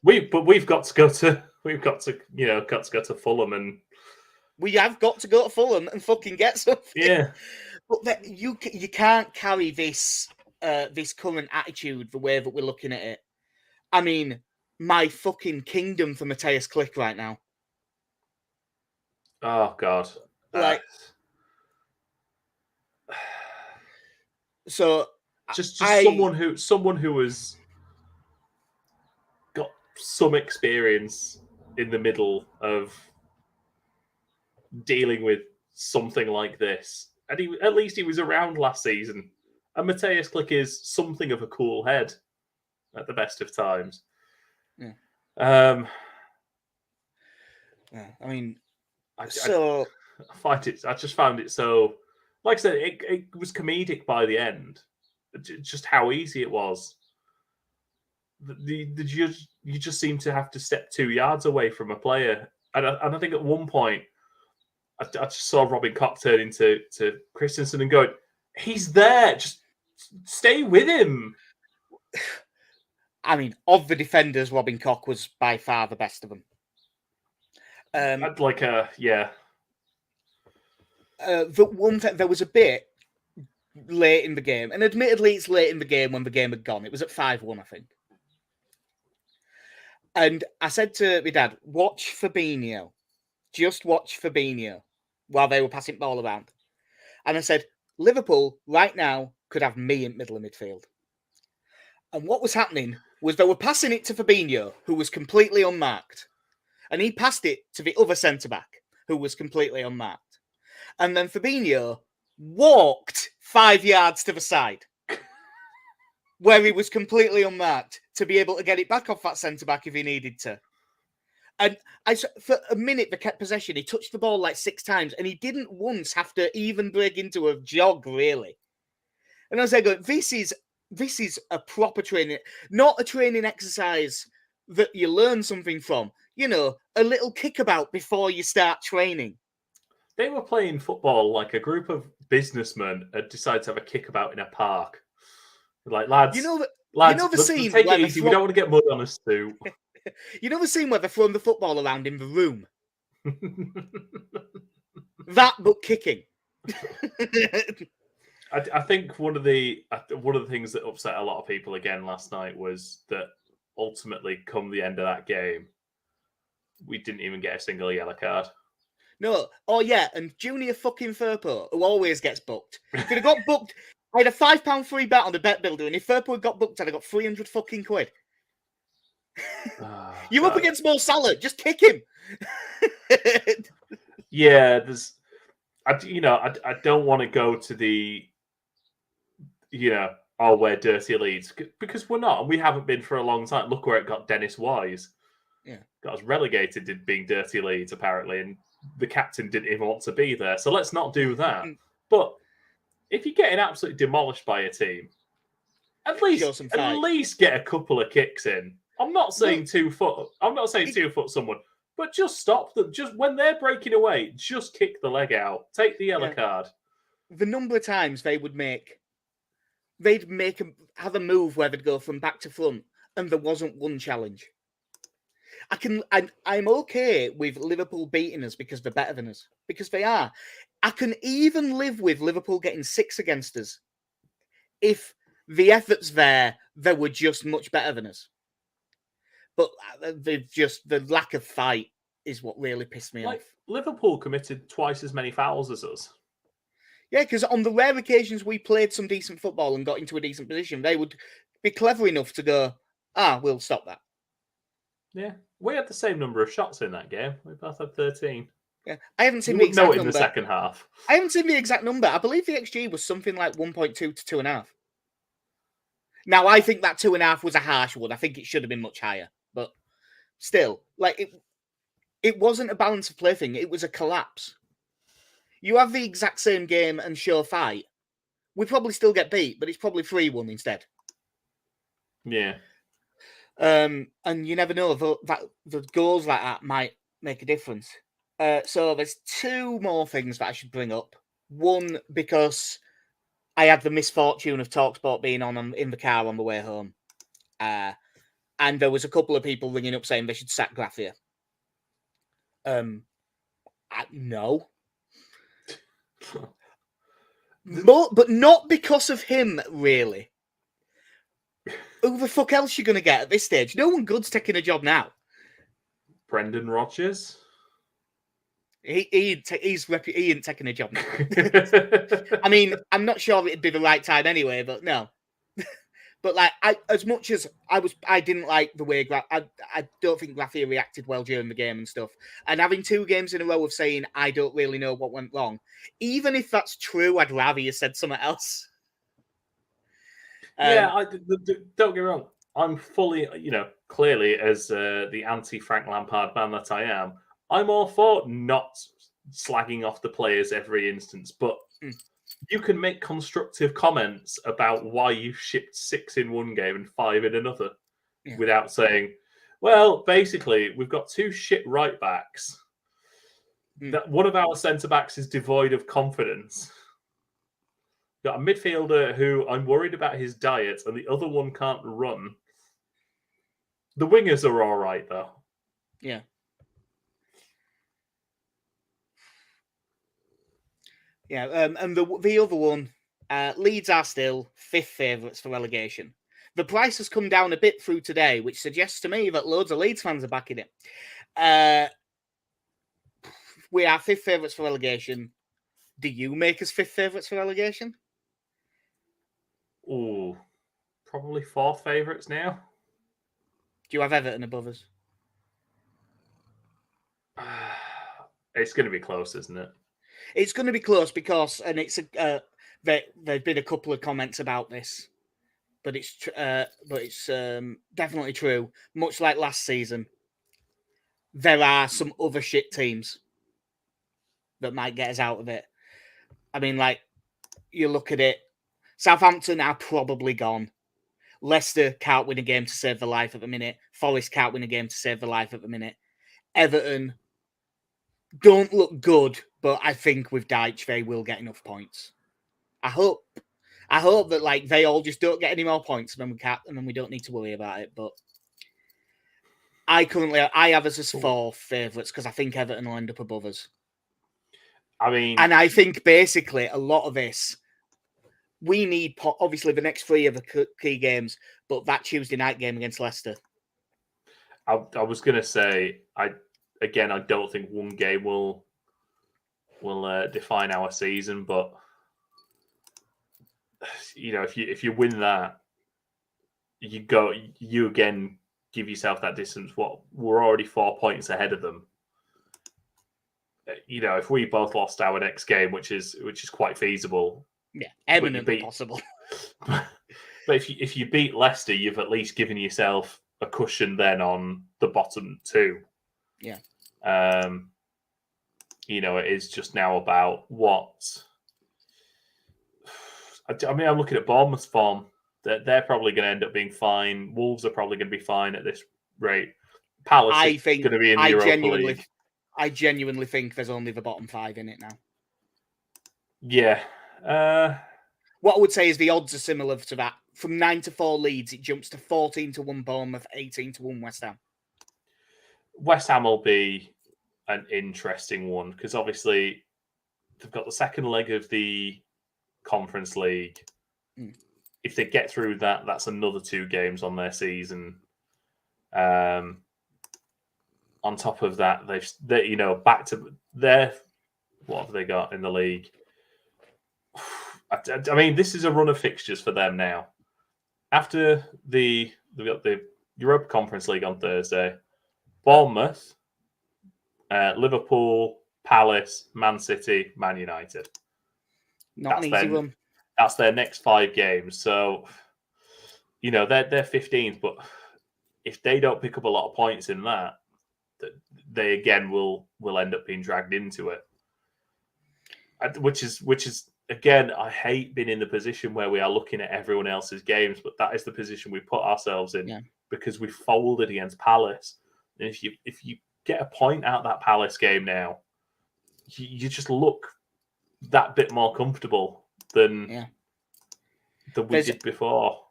we've got to go to Fulham, and we have got to go to Fulham and fucking get something. Yeah, but you can't carry this current attitude the way that we're looking at it. I mean, my fucking kingdom for Matthias Klick right now. Oh God! So just someone who has got some experience in the middle of dealing with something like this, and at least he was around last season. And Matthias Klick is something of a cool head at the best of times. Yeah. I mean, I just found it so. Like I said, it was comedic by the end. Just how easy it was. You just seem to have to step 2 yards away from a player, and I think at one point I just saw Robin Koch turn into Christensen and going, "He's there, just stay with him." I mean, of the defenders, Robin Koch was by far the best of them. Yeah. There was a bit late in the game, and admittedly, it's late in the game when the game had gone. It was at 5-1, I think. And I said to my dad, "Watch Fabinho, just watch Fabinho," while they were passing the ball around. And I said, Liverpool right now could have me in middle of midfield. And what was happening was they were passing it to Fabinho, who was completely unmarked. And he passed it to the other centre-back, who was completely unmarked. And then Fabinho walked 5 yards to the side, where he was completely unmarked, to be able to get it back off that centre-back if he needed to. And for a minute, they kept possession. He touched the ball 6 times, and he didn't once have to even break into a jog, really. And I was like, this is a proper training, not a training exercise that you learn something from. A little kickabout before you start training. They were playing football like a group of businessmen had decided to have a kickabout in a park. Like, lads, the scene take it easy. We don't want to get mud on us too. You know the scene where they're throwing the football around in the room? That, but kicking. I think one of the things that upset a lot of people again last night was that ultimately, come the end of that game, we didn't even get a single yellow card. No. Oh, yeah. And Junior fucking Firpo, who always gets booked. Could have got booked. I had a £5 free bet on the bet builder, and if Firpo had got booked, I'd have got 300 fucking quid. You're up against Mo Salah. Just kick him. Yeah, I don't want to go to the, we're dirty Leeds, because we're not, and we haven't been for a long time. Look where it got Dennis Wise. Yeah, got us relegated to being dirty Leeds apparently, and the captain didn't even want to be there. So let's not do that. But if you're getting absolutely demolished by a team, at least get a couple of kicks in. I'm not saying 2 foot. I'm not saying 2 foot someone. But just stop them. Just when they're breaking away, just kick the leg out. Take the yellow card. The number of times they'd have a move where they'd go from back to front, and there wasn't one challenge. I'm okay with Liverpool beating us because they're better than us, because they are. I can even live with Liverpool getting 6 against us if the effort's there, they were just much better than us. But the lack of fight is what really pissed me off. Liverpool committed twice as many fouls as us. Yeah, because on the rare occasions we played some decent football and got into a decent position, they would be clever enough to go, we'll stop that. Yeah, we had the same number of shots in that game. We both had 13. Yeah, I haven't seen the exact number. In the second half. I haven't seen the exact number. I believe the XG was something like 1.2 to 2.5. Now, I think that 2.5 was a harsh one. I think it should have been much higher. But still, it wasn't a balance of play thing. It was a collapse. You have the exact same game and show fight, we probably still get beat, but it's probably 3-1 instead. Yeah. And you never know that the goals like that might make a difference. So there's 2 more things that I should bring up. One, because I had the misfortune of TalkSport being on in the car on the way home. And there was a couple of people ringing up saying they should sack Graffia. No. But not because of him, really. Who the fuck else you going to get at this stage? No one good's taking a job now. Brendan Rodgers? He ain't taking a job now. I mean, I'm not sure it'd be the right time anyway, but no. But as much as I didn't like the way I don't think Graffia reacted well during the game and stuff. And having 2 games in a row of saying I don't really know what went wrong, even if that's true, I'd rather you said something else. Don't get me wrong. I'm fully, clearly as the anti-Frank Lampard man that I am, I'm all for not slagging off the players every instance, but you can make constructive comments about why you shipped 6 in one game and 5 in another without saying, well, basically, we've got 2 shit right backs. That one of our centre backs is devoid of confidence. Got a midfielder who I'm worried about his diet, and the other one can't run. The wingers are all right, though. Yeah. Yeah, and the other one, Leeds are still 5th favourites for relegation. The price has come down a bit through today, which suggests to me that loads of Leeds fans are backing it. We are 5th favourites for relegation. Do you make us 5th favourites for relegation? Ooh, probably 4th favourites now. Do you have Everton above us? It's going to be close, isn't it? It's going to be close because, and it's there've been a couple of comments about this, but it's definitely true. Much like last season, there are some other shit teams that might get us out of it. I mean, you look at it, Southampton are probably gone. Leicester can't win a game to save their life at the minute. Forest can't win a game to save their life at the minute. Everton don't look good, but I think with Deitch they will get enough points. I hope that they all just don't get any more points, and then we don't need to worry about it. But I have us as 4th favourites because I think Everton will end up above us. I mean, and I think basically a lot of this, we need obviously the next 3 of the key games, but that Tuesday night game against Leicester. I was going to say, I don't think one game will define our season, but if you win that, you again give yourself that distance. We're already 4 points ahead of them. If we both lost our next game, which is quite feasible, eminently possible. But if you beat Leicester, you've at least given yourself a cushion then on the bottom 2. Yeah. It is just now about what. I mean, I'm looking at Bournemouth's form. They're probably going to end up being fine. Wolves are probably going to be fine at this rate. Palace I are think going to be in the Europa League. I genuinely think there's only the bottom 5 in it now. Yeah. What I would say is the odds are similar to that. From 9-4 Leeds, it jumps to 14-1 Bournemouth, 18-1 West Ham. West Ham will be an interesting one because obviously they've got the second leg of the Conference League. If they get through that, that's another 2 games on their season. On top of that, they back to their, what have they got in the league? I mean, this is a run of fixtures for them now. After they've got the Europa Conference League on Thursday, Bournemouth, Liverpool, Palace, Man City, Man United. Not an easy run. That's their next 5 games. So, they're 15th, but if they don't pick up a lot of points in that, they again will end up being dragged into it. Which is again, I hate being in the position where we are looking at everyone else's games, but that is the position we put ourselves in because we folded against Palace. And if you get a point out of that Palace game now, you just look that bit more comfortable than we did before.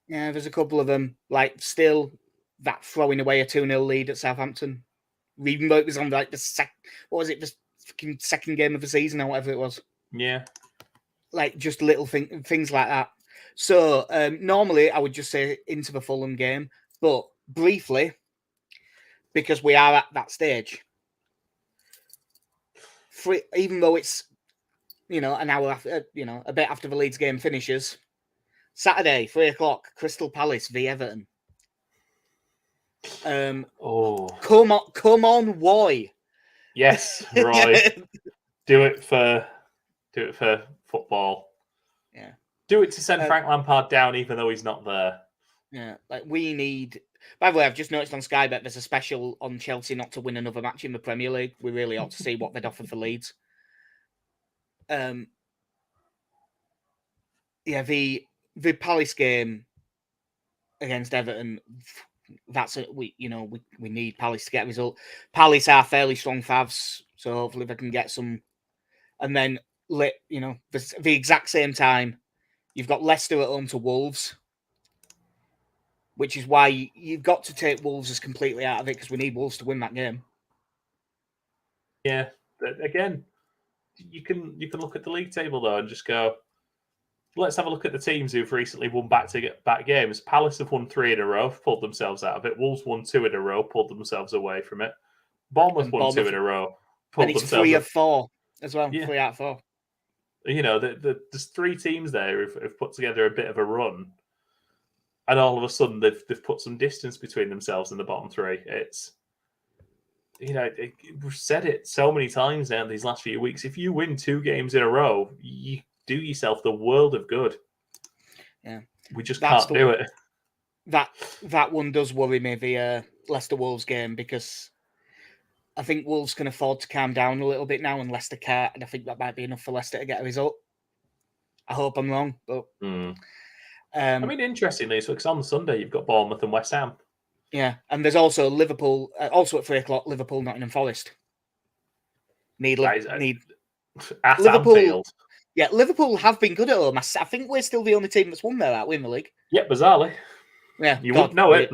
Yeah, there's a couple of them, like still that throwing away a 2-0 lead at Southampton. Even though it was on like the second game of the season or whatever it was. Yeah. Like just little things like that. So normally I would just say into the Fulham game, but briefly, because we are at that stage, even though it's an hour after, a bit after the Leeds game finishes, Saturday 3:00, Crystal Palace v Everton. Come on, Roy. Yes, Roy. Do it for football. Yeah. Do it to send Frank Lampard down, even though he's not there. Yeah, like we need. By the way, I've just noticed on Sky Bet there's a special on Chelsea not to win another match in the Premier League. We really ought to see what they'd offer for Leeds. Yeah, the Palace game against Everton. That's it. We need Palace to get a result. Palace are fairly strong favs, so hopefully they can get some. And then the exact same time, you've got Leicester at home to Wolves, which is why you've got to take Wolves as completely out of it because we need Wolves to win that game. Yeah, but again, you can look at the league table though and just go, let's have a look at the teams who've recently won back-to-back games. Palace have won 3 in a row, pulled themselves out of it. Wolves won 2 in a row, pulled themselves away from it. Bournemouth won 2 in a row, pulled and it's themselves 3 of 4 as well. Yeah. 3 out of 4. There's 3 teams there who've put together a bit of a run, and all of a sudden they've put some distance between themselves and the bottom 3. It's we've said it so many times now these last few weeks. If you win 2 games in a row, you do yourself the world of good. Yeah, we just can't do it. That one does worry me, the Leicester Wolves game, because I think Wolves can afford to calm down a little bit now, and Leicester can't, and I think that might be enough for Leicester to get a result. I hope I'm wrong, but I mean, interestingly, so because on Sunday you've got Bournemouth and West Ham. Yeah, and there's also Liverpool, also at 3:00, Liverpool, Nottingham Forest. Need at Liverpool. Anfield. Yeah, Liverpool have been good at home. I think we're still the only team that's won there, aren't we, in the league? Yeah, bizarrely. Yeah, you wouldn't know it.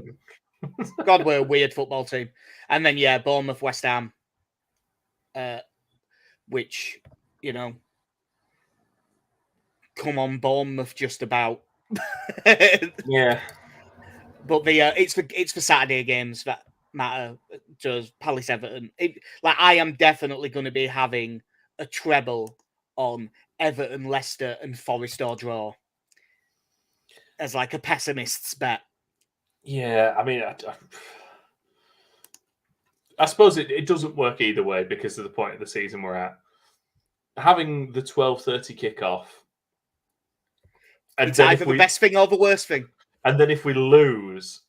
God, we're a weird football team. And then Bournemouth, West Ham, which come on, Bournemouth, just about. Yeah. But it's for Saturday games that matter to us, Palace Everton. I am definitely going to be having a treble on Everton, Leicester, and Forest or draw as like a pessimist's bet. Yeah, I mean, I suppose it doesn't work either way because of the point of the season we're at. Having the 12:30 kickoff, and it's either the best thing or the worst thing. And then if we lose,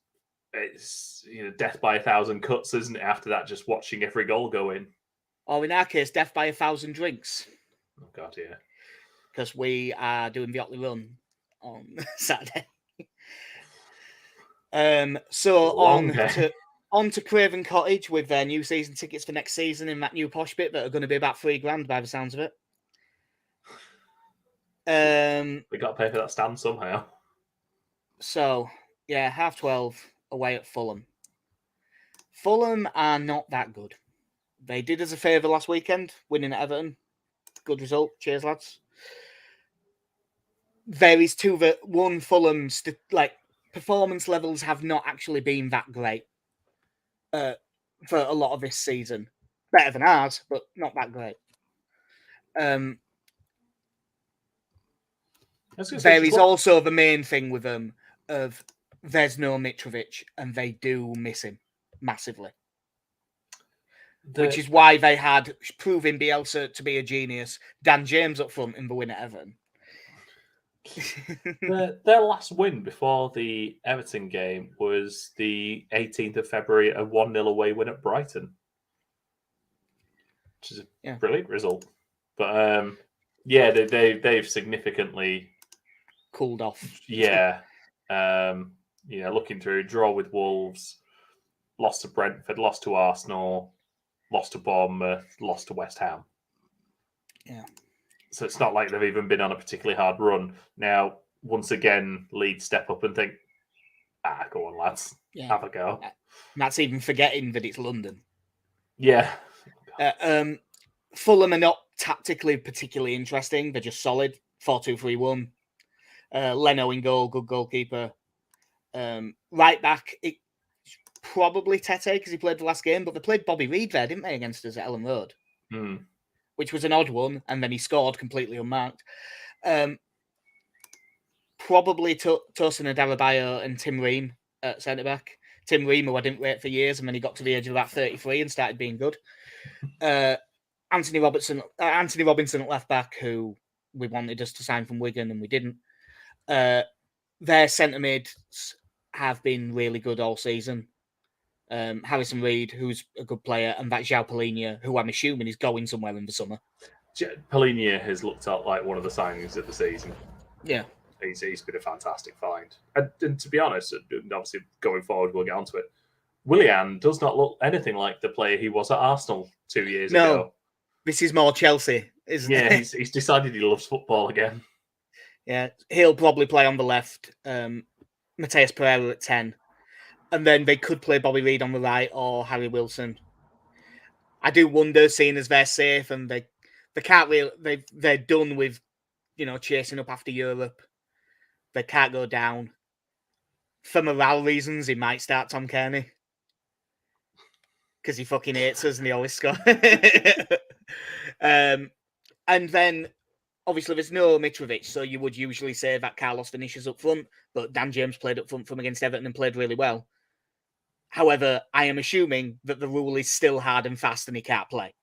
it's death by 1,000 cuts, isn't it? After that, just watching every goal go in. Or in our case, death by 1,000 drinks. Oh God, yeah. Because we are doing the Otley Run on Saturday. So Long on day. On to Craven Cottage with their new season tickets for next season in that new posh bit that are going to be about $3,000 by the sounds of it. We got to pay for that stand somehow. So, yeah, 12:30 away at Fulham. Fulham are not that good. They did us a favour last weekend, winning at Everton. Good result. Cheers, lads. There is two that one Fulham's performance levels have not actually been that great for a lot of this season. Better than ours, but not that great. There is also the main thing with them of there's no Mitrovic, and they do miss him massively. Which is why they had, proving Bielsa to be a genius, Dan James up front in the win at Everton. Their last win before the Everton game was the 18th of February, a 1-0 away win at Brighton, which is a brilliant result. But they've significantly cooled off. Yeah, looking through, draw with Wolves, lost to Brentford, lost to Arsenal, lost to Bournemouth, lost to West Ham. Yeah. So it's not like they've even been on a particularly hard run. Now, once again, Leeds step up and think, go on, lads, have a go. And that's even forgetting that it's London. Yeah. Fulham are not tactically particularly interesting. They're just solid. 4-2-3-1. Leno in goal, good goalkeeper. Right back, it's probably Tete because he played the last game, but they played Bobby Reed there, didn't they, against us at Elland Road? Which was an odd one, and then he scored completely unmarked. Probably Tosin Adarabioyo and Tim Ream at centre-back. Tim Ream, who I didn't rate for years, and then he got to the age of about 33 and started being good. Anthony Robinson at left-back, who we wanted us to sign from Wigan, and we didn't. Their centre-mids have been really good all season. Harrison Reed, who's a good player, and that João Palhinha, who I'm assuming is going somewhere in the summer. Palhinha has looked up like one of the signings of the season. Yeah. He's been a fantastic find. And to be honest, obviously going forward, we'll get onto it. Willian does not look anything like the player he was at Arsenal 2 years ago. This is more Chelsea, isn't it? Yeah, he's decided he loves football again. Yeah, he'll probably play on the left. Mateus Pereira at 10. And then they could play Bobby Reed on the right or Harry Wilson. I do wonder, seeing as they're safe and they can't really, they're done with, chasing up after Europe. They can't go down. For morale reasons, he might start Tom Kearney. Because he fucking hates us and he always scores. And then, obviously, there's no Mitrovic, so you would usually say that Carlos Vinicius up front, but Dan James played up front from against Everton and played really well. However, I am assuming that the rule is still hard and fast and he can't play.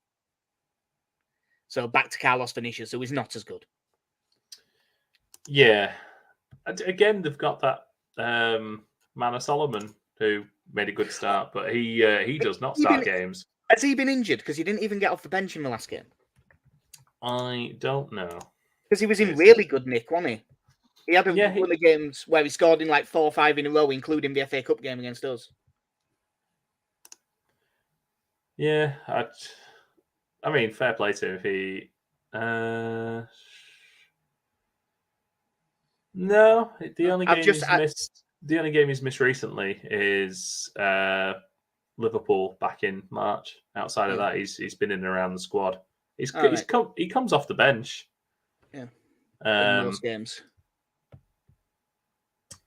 So back to Carlos Vinicius, who is not as good. Yeah. Again, they've got that Manor Solomon, who made a good start, but he does not start games. Has he been injured? Because he didn't even get off the bench in the last game. I don't know. Because he was in really good nick, wasn't he? He had one of the games where he scored in like 4 or 5 in a row, including the FA Cup game against us. Yeah, I mean, fair play to him if he... No, the only game he's missed recently is Liverpool back in March. Outside of that, he's been in and around the squad. He comes off the bench. Yeah. In most games.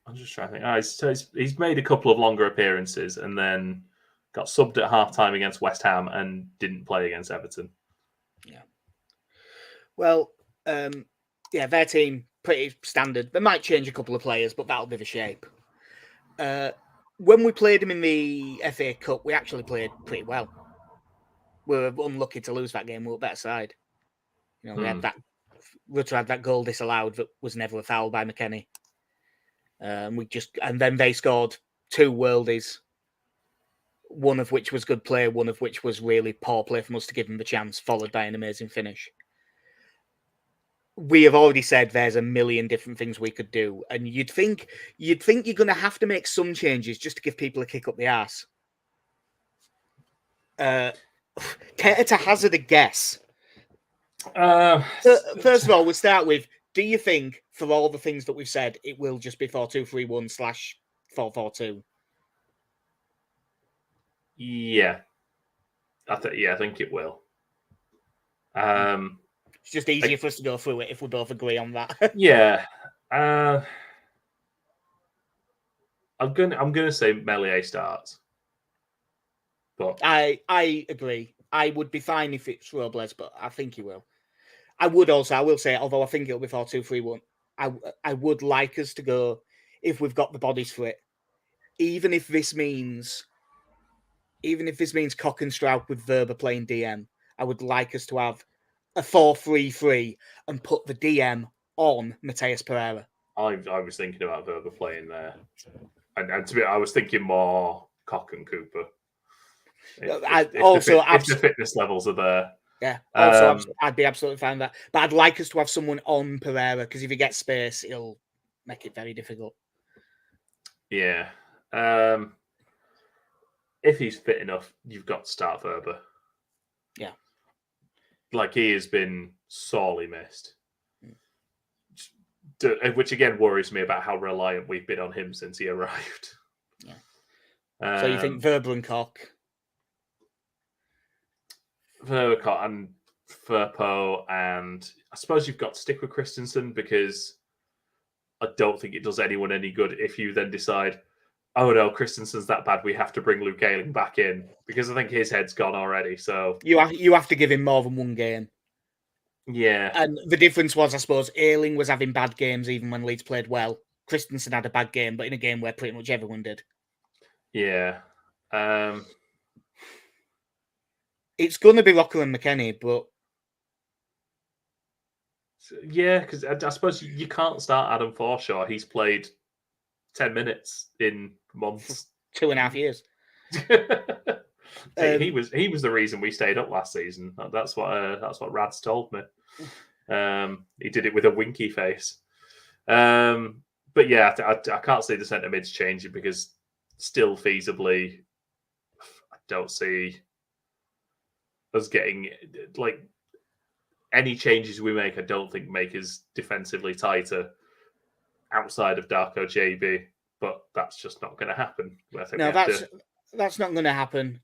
I'm just trying to think. He's made a couple of longer appearances and then got subbed at half-time against West Ham and didn't play against Everton. Yeah. Well, their team, pretty standard. They might change a couple of players, but that'll be the shape. When we played them in the FA Cup, we actually played pretty well. We were unlucky to lose that game. We were a better side. We had that. Rutter had that goal disallowed that was never a foul by McKennie. And then they scored 2 worldies. One of which was good play, one of which was really poor play from us to give them the chance, followed by an amazing finish. We have already said there's a million different things we could do, and you'd think you're going to have to make some changes just to give people a kick up the arse. Care to hazard a guess? First of all, we'll start with, do you think, for all the things that we've said, it will just be 4-2-3-1/4-4-2? Yeah. I think it will. It's just easier for us to go through it if we both agree on that. Yeah. I'm gonna say Melier starts. But I agree. I would be fine if it's Robles, but I think he will. I will say, although I think it'll be 4-2-3-1, I would like us to go, if we've got the bodies for it, even if this means Cock and Strauch with Verba playing DM, I would like us to have a 4-3-3 and put the DM on Mateus Pereira. I was thinking about Verba playing there, and I was thinking more Cock and Cooper. If the fitness levels are there. Yeah. Also, I'd be absolutely fine with that. But I'd like us to have someone on Pereira, because if he gets space, it'll make it very difficult. Yeah. If he's fit enough, you've got to start Verba. Yeah. Like, he has been sorely missed. Which again worries me about how reliant we've been on him since he arrived. Yeah. So you think Verba and Cock? Verba and Firpo, and I suppose you've got to stick with Christensen, because I don't think it does anyone any good if you then decide, oh no, Christensen's that bad, we have to bring Luke Ayling back in, because I think his head's gone already. So you have to give him more than one game. Yeah. And the difference was, I suppose, Ayling was having bad games even when Leeds played well. Christensen had a bad game, but in a game where pretty much everyone did. Yeah. It's going to be Rocker and McKennie, but... Yeah, because I suppose you can't start Adam Forshaw. He's played 10 minutes in months. 2.5 years. He was the reason we stayed up last season. That's what Rads told me. He did it with a winky face. But yeah, I can't see the centre mids changing, because still feasibly, I don't see us getting, like, any changes we make. I don't think make us defensively tighter outside of Darko JB, but that's just not going to happen. No, that's not going to happen.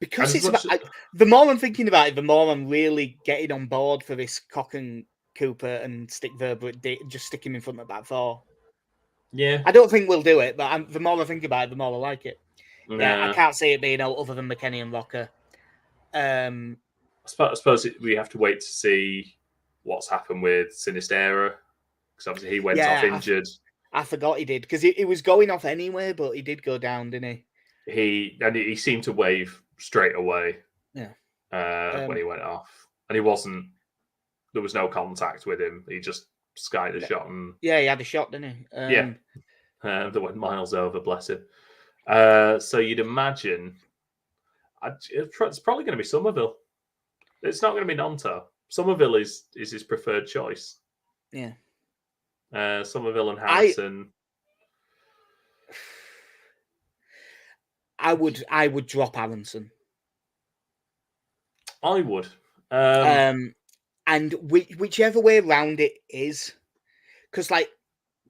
Because it's the more I'm thinking about it, the more I'm really getting on board for this Cock and Cooper and stick Verba, just stick him in front of that 4. Yeah, I don't think we'll do it, but the more I think about it, the more I like it. Yeah, I can't see it being out other than McKennie and Rocker. I suppose we have to wait to see what's happened with Sinistera, because obviously he went off injured. I forgot he did, because he was going off anyway, but he did go down, didn't he? He seemed to wave straight away. Yeah. When he went off, and there was no contact with him. He just skied a shot, and he had a shot, didn't he? that went miles over. Bless him. So you'd imagine it's probably going to be Somerville. It's not going to be Nonto. Somerville is his preferred choice. Yeah. Somerville and Harrison. I would drop Aronson. I would. And whichever way around it is, because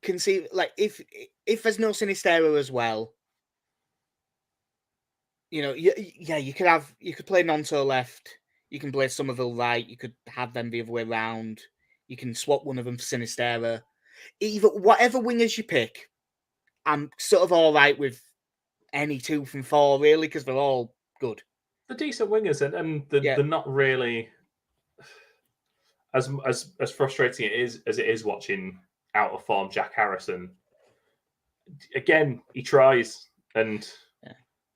if there's no Sinistera as well, you could play Nonto left, you can play Somerville right, you could have them the other way around, you can swap one of them for Sinistera. Whatever wingers you pick, I'm sort of all right with any 2 from 4, really, because they're all good. They're decent wingers, and they're not really as frustrating as it is watching out of form Jack Harrison. Again, he tries, and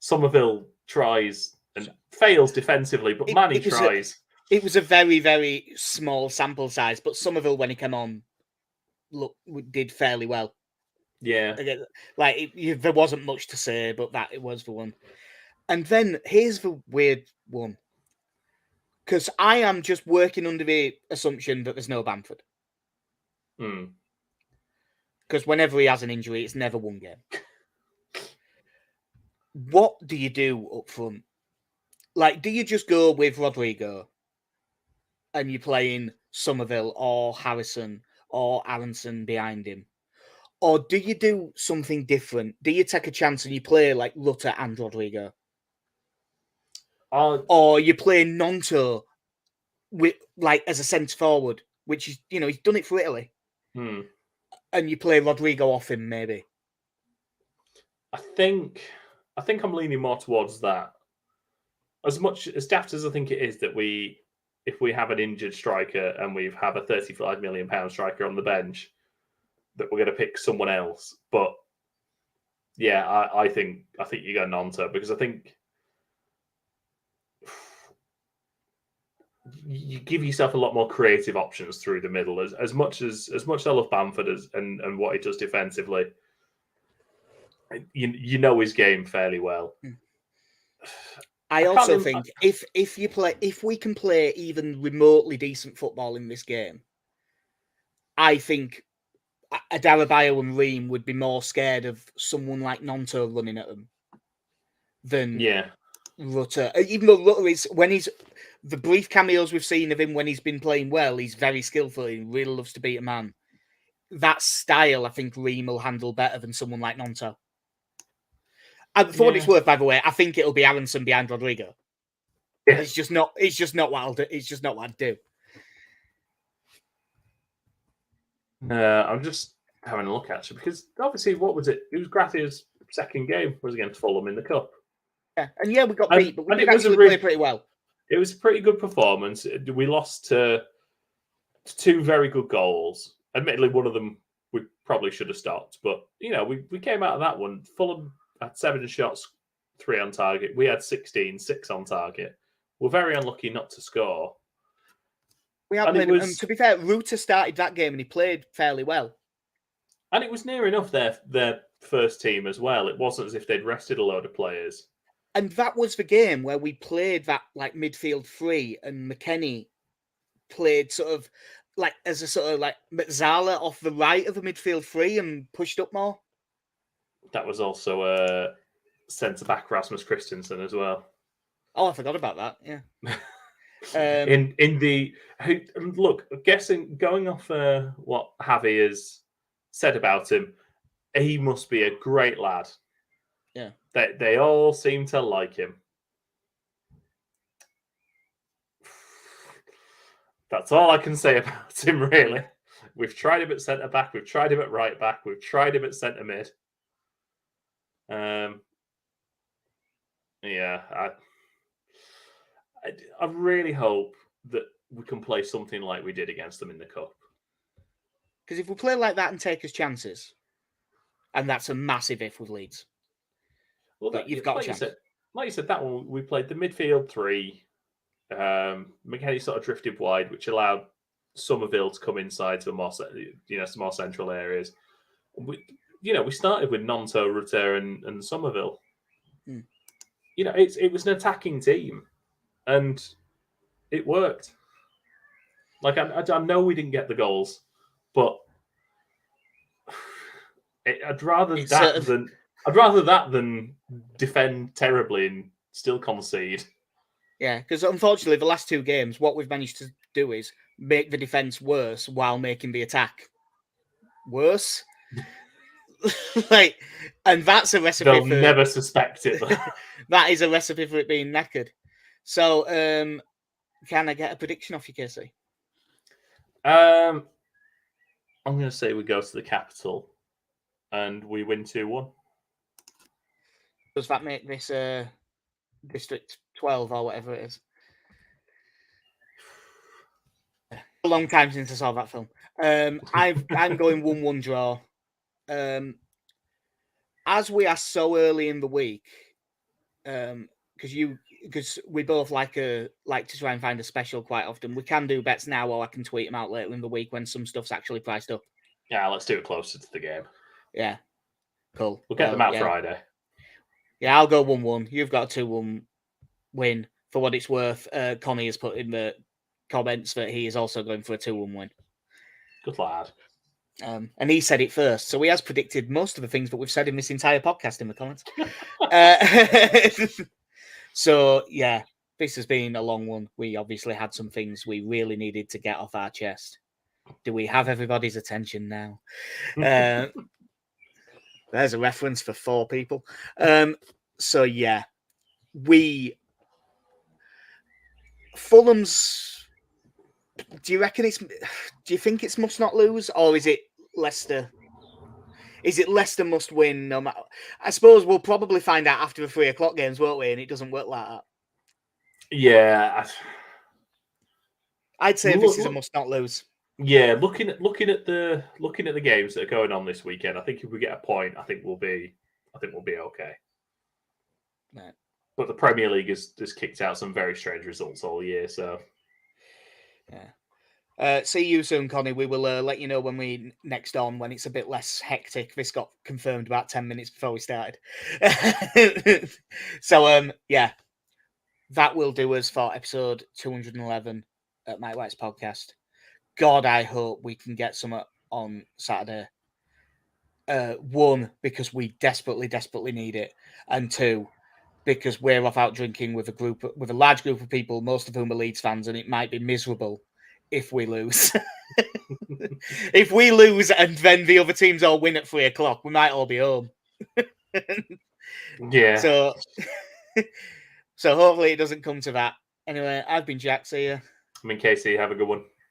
Somerville tries and fails defensively, but he tries. It was a very, very small sample size, but Somerville, when he came on, did fairly well. Yeah. There wasn't much to say, but that it was the one. And then here's the weird one. Because I am just working under the assumption that there's no Bamford. Because whenever he has an injury, it's never one game. what do you do up front? Like, do you just go with Rodrigo and you're playing Somerville or Harrison or Aronson behind him? Or do you do something different? Do you take a chance and you play like Rutter and Rodrigo? Or you play Nonto with like as a centre forward, which is, you know, he's done it for Italy. And you play Rodrigo off him, maybe. I think I'm leaning more towards that. As much as daft as I think it is that if we have an injured striker and we have a £35 million striker on the bench, that we're going to pick someone else. But yeah, I think you go Nonto, because I think you give yourself a lot more creative options through the middle. As much as I love Bamford and what he does defensively, you know his game fairly well. I also think if we can play even remotely decent football in this game, I think Adarabioyo and Ream would be more scared of someone like Nonto running at them than Rutter. Even though Rutter is, when he's the brief cameos we've seen of him when he's been playing well, he's very skillful. He really loves to beat a man. That style, I think Ream will handle better than someone like Nonto. For what it's worth, by the way, I think it'll be Aronson behind Rodrigo. Yeah. It's just not what I'll do. It's just not what I'd do. I'm just having a look actually, because obviously, what was it? It was Gratia's second game was against Fulham in the cup. Yeah, and we got beat, but we did actually play pretty well. It was a pretty good performance. We lost to two very good goals. Admittedly, one of them we probably should have stopped, but you know, we came out of that one. Fulham had 7 shots, 3 on target. We had 16, 6 on target. We're very unlucky not to score. And to be fair, Rutter started that game and he played fairly well. And it was near enough their first team as well. It wasn't as if they'd rested a load of players. And that was the game where we played that like midfield three, and McKennie played sort of like as a sort of like Metzala off the right of the midfield three and pushed up more. That was also centre back Rasmus Christensen as well. Oh, I forgot about that. Yeah. Going off what Javi has said about him, he must be a great lad. Yeah. They all seem to like him. That's all I can say about him, really. We've tried him at centre back, we've tried him at right back, we've tried him at centre mid. I really hope that we can play something like we did against them in the cup. Because if we play like that and take us chances, and that's a massive if with Leeds. Well, you've got a chance. Like you said, that one we played the midfield three. McKennie sort of drifted wide, which allowed Somerville to come inside to some more central areas. We started with Nonto, Rutter, and Somerville. It was an attacking team, and it worked. Like I know we didn't get the goals, but I'd rather that than defend terribly and still concede. Yeah, because unfortunately, the last 2 games, what we've managed to do is make the defense worse while making the attack worse. And that's a recipe. They'll never suspect it. That is a recipe for it being knackered. So, can I get a prediction off you, Casey? I'm going to say we go to the capital and we win 2-1. Does that make this District 12 or whatever it is? A long time since I saw that film. I'm going 1-1 draw. As we are so early in the week, because we both like to try and find a special quite often. We can do bets now, or I can tweet them out later in the week when some stuff's actually priced up. Yeah, let's do it closer to the game. Yeah, cool. We'll get them out Friday. Yeah, I'll go 1-1. You've got a 2-1 win. For what it's worth, Connie has put in the comments that he is also going for a 2-1 win. Good lad. And he said it first, so he has predicted most of the things that we've said in this entire podcast in the comments. So yeah, this has been a long one. We obviously had some things we really needed to get off our chest. Do we have everybody's attention now? There's a reference for 4 people. So yeah, Fulham's. Do you reckon it's? Do you think it's must not lose, or is it Leicester? Is it Leicester must win? No matter. I suppose we'll probably find out after the 3 o'clock games, won't we? And it doesn't work like that. Yeah, I'd say this is a must not lose. Yeah, looking at the games that are going on this weekend, I think if we get a point, I think we'll be okay. Right. But the Premier League has kicked out some very strange results all year, so yeah. See you soon, Connie. We will let you know when we next on, when it's a bit less hectic. This got confirmed about 10 minutes before we started. So yeah, that will do us for episode 211 at Mike White's podcast. God, I hope we can get some on Saturday. 1, because we desperately need it, and 2, because we're off out drinking with a large group of people, most of whom are Leeds fans, and it might be miserable if we lose. If we lose and then the other teams all win at 3 o'clock, we might all be home. Yeah. So hopefully it doesn't come to that. Anyway, I've been Jack. See ya. I'm in Casey. Have a good one.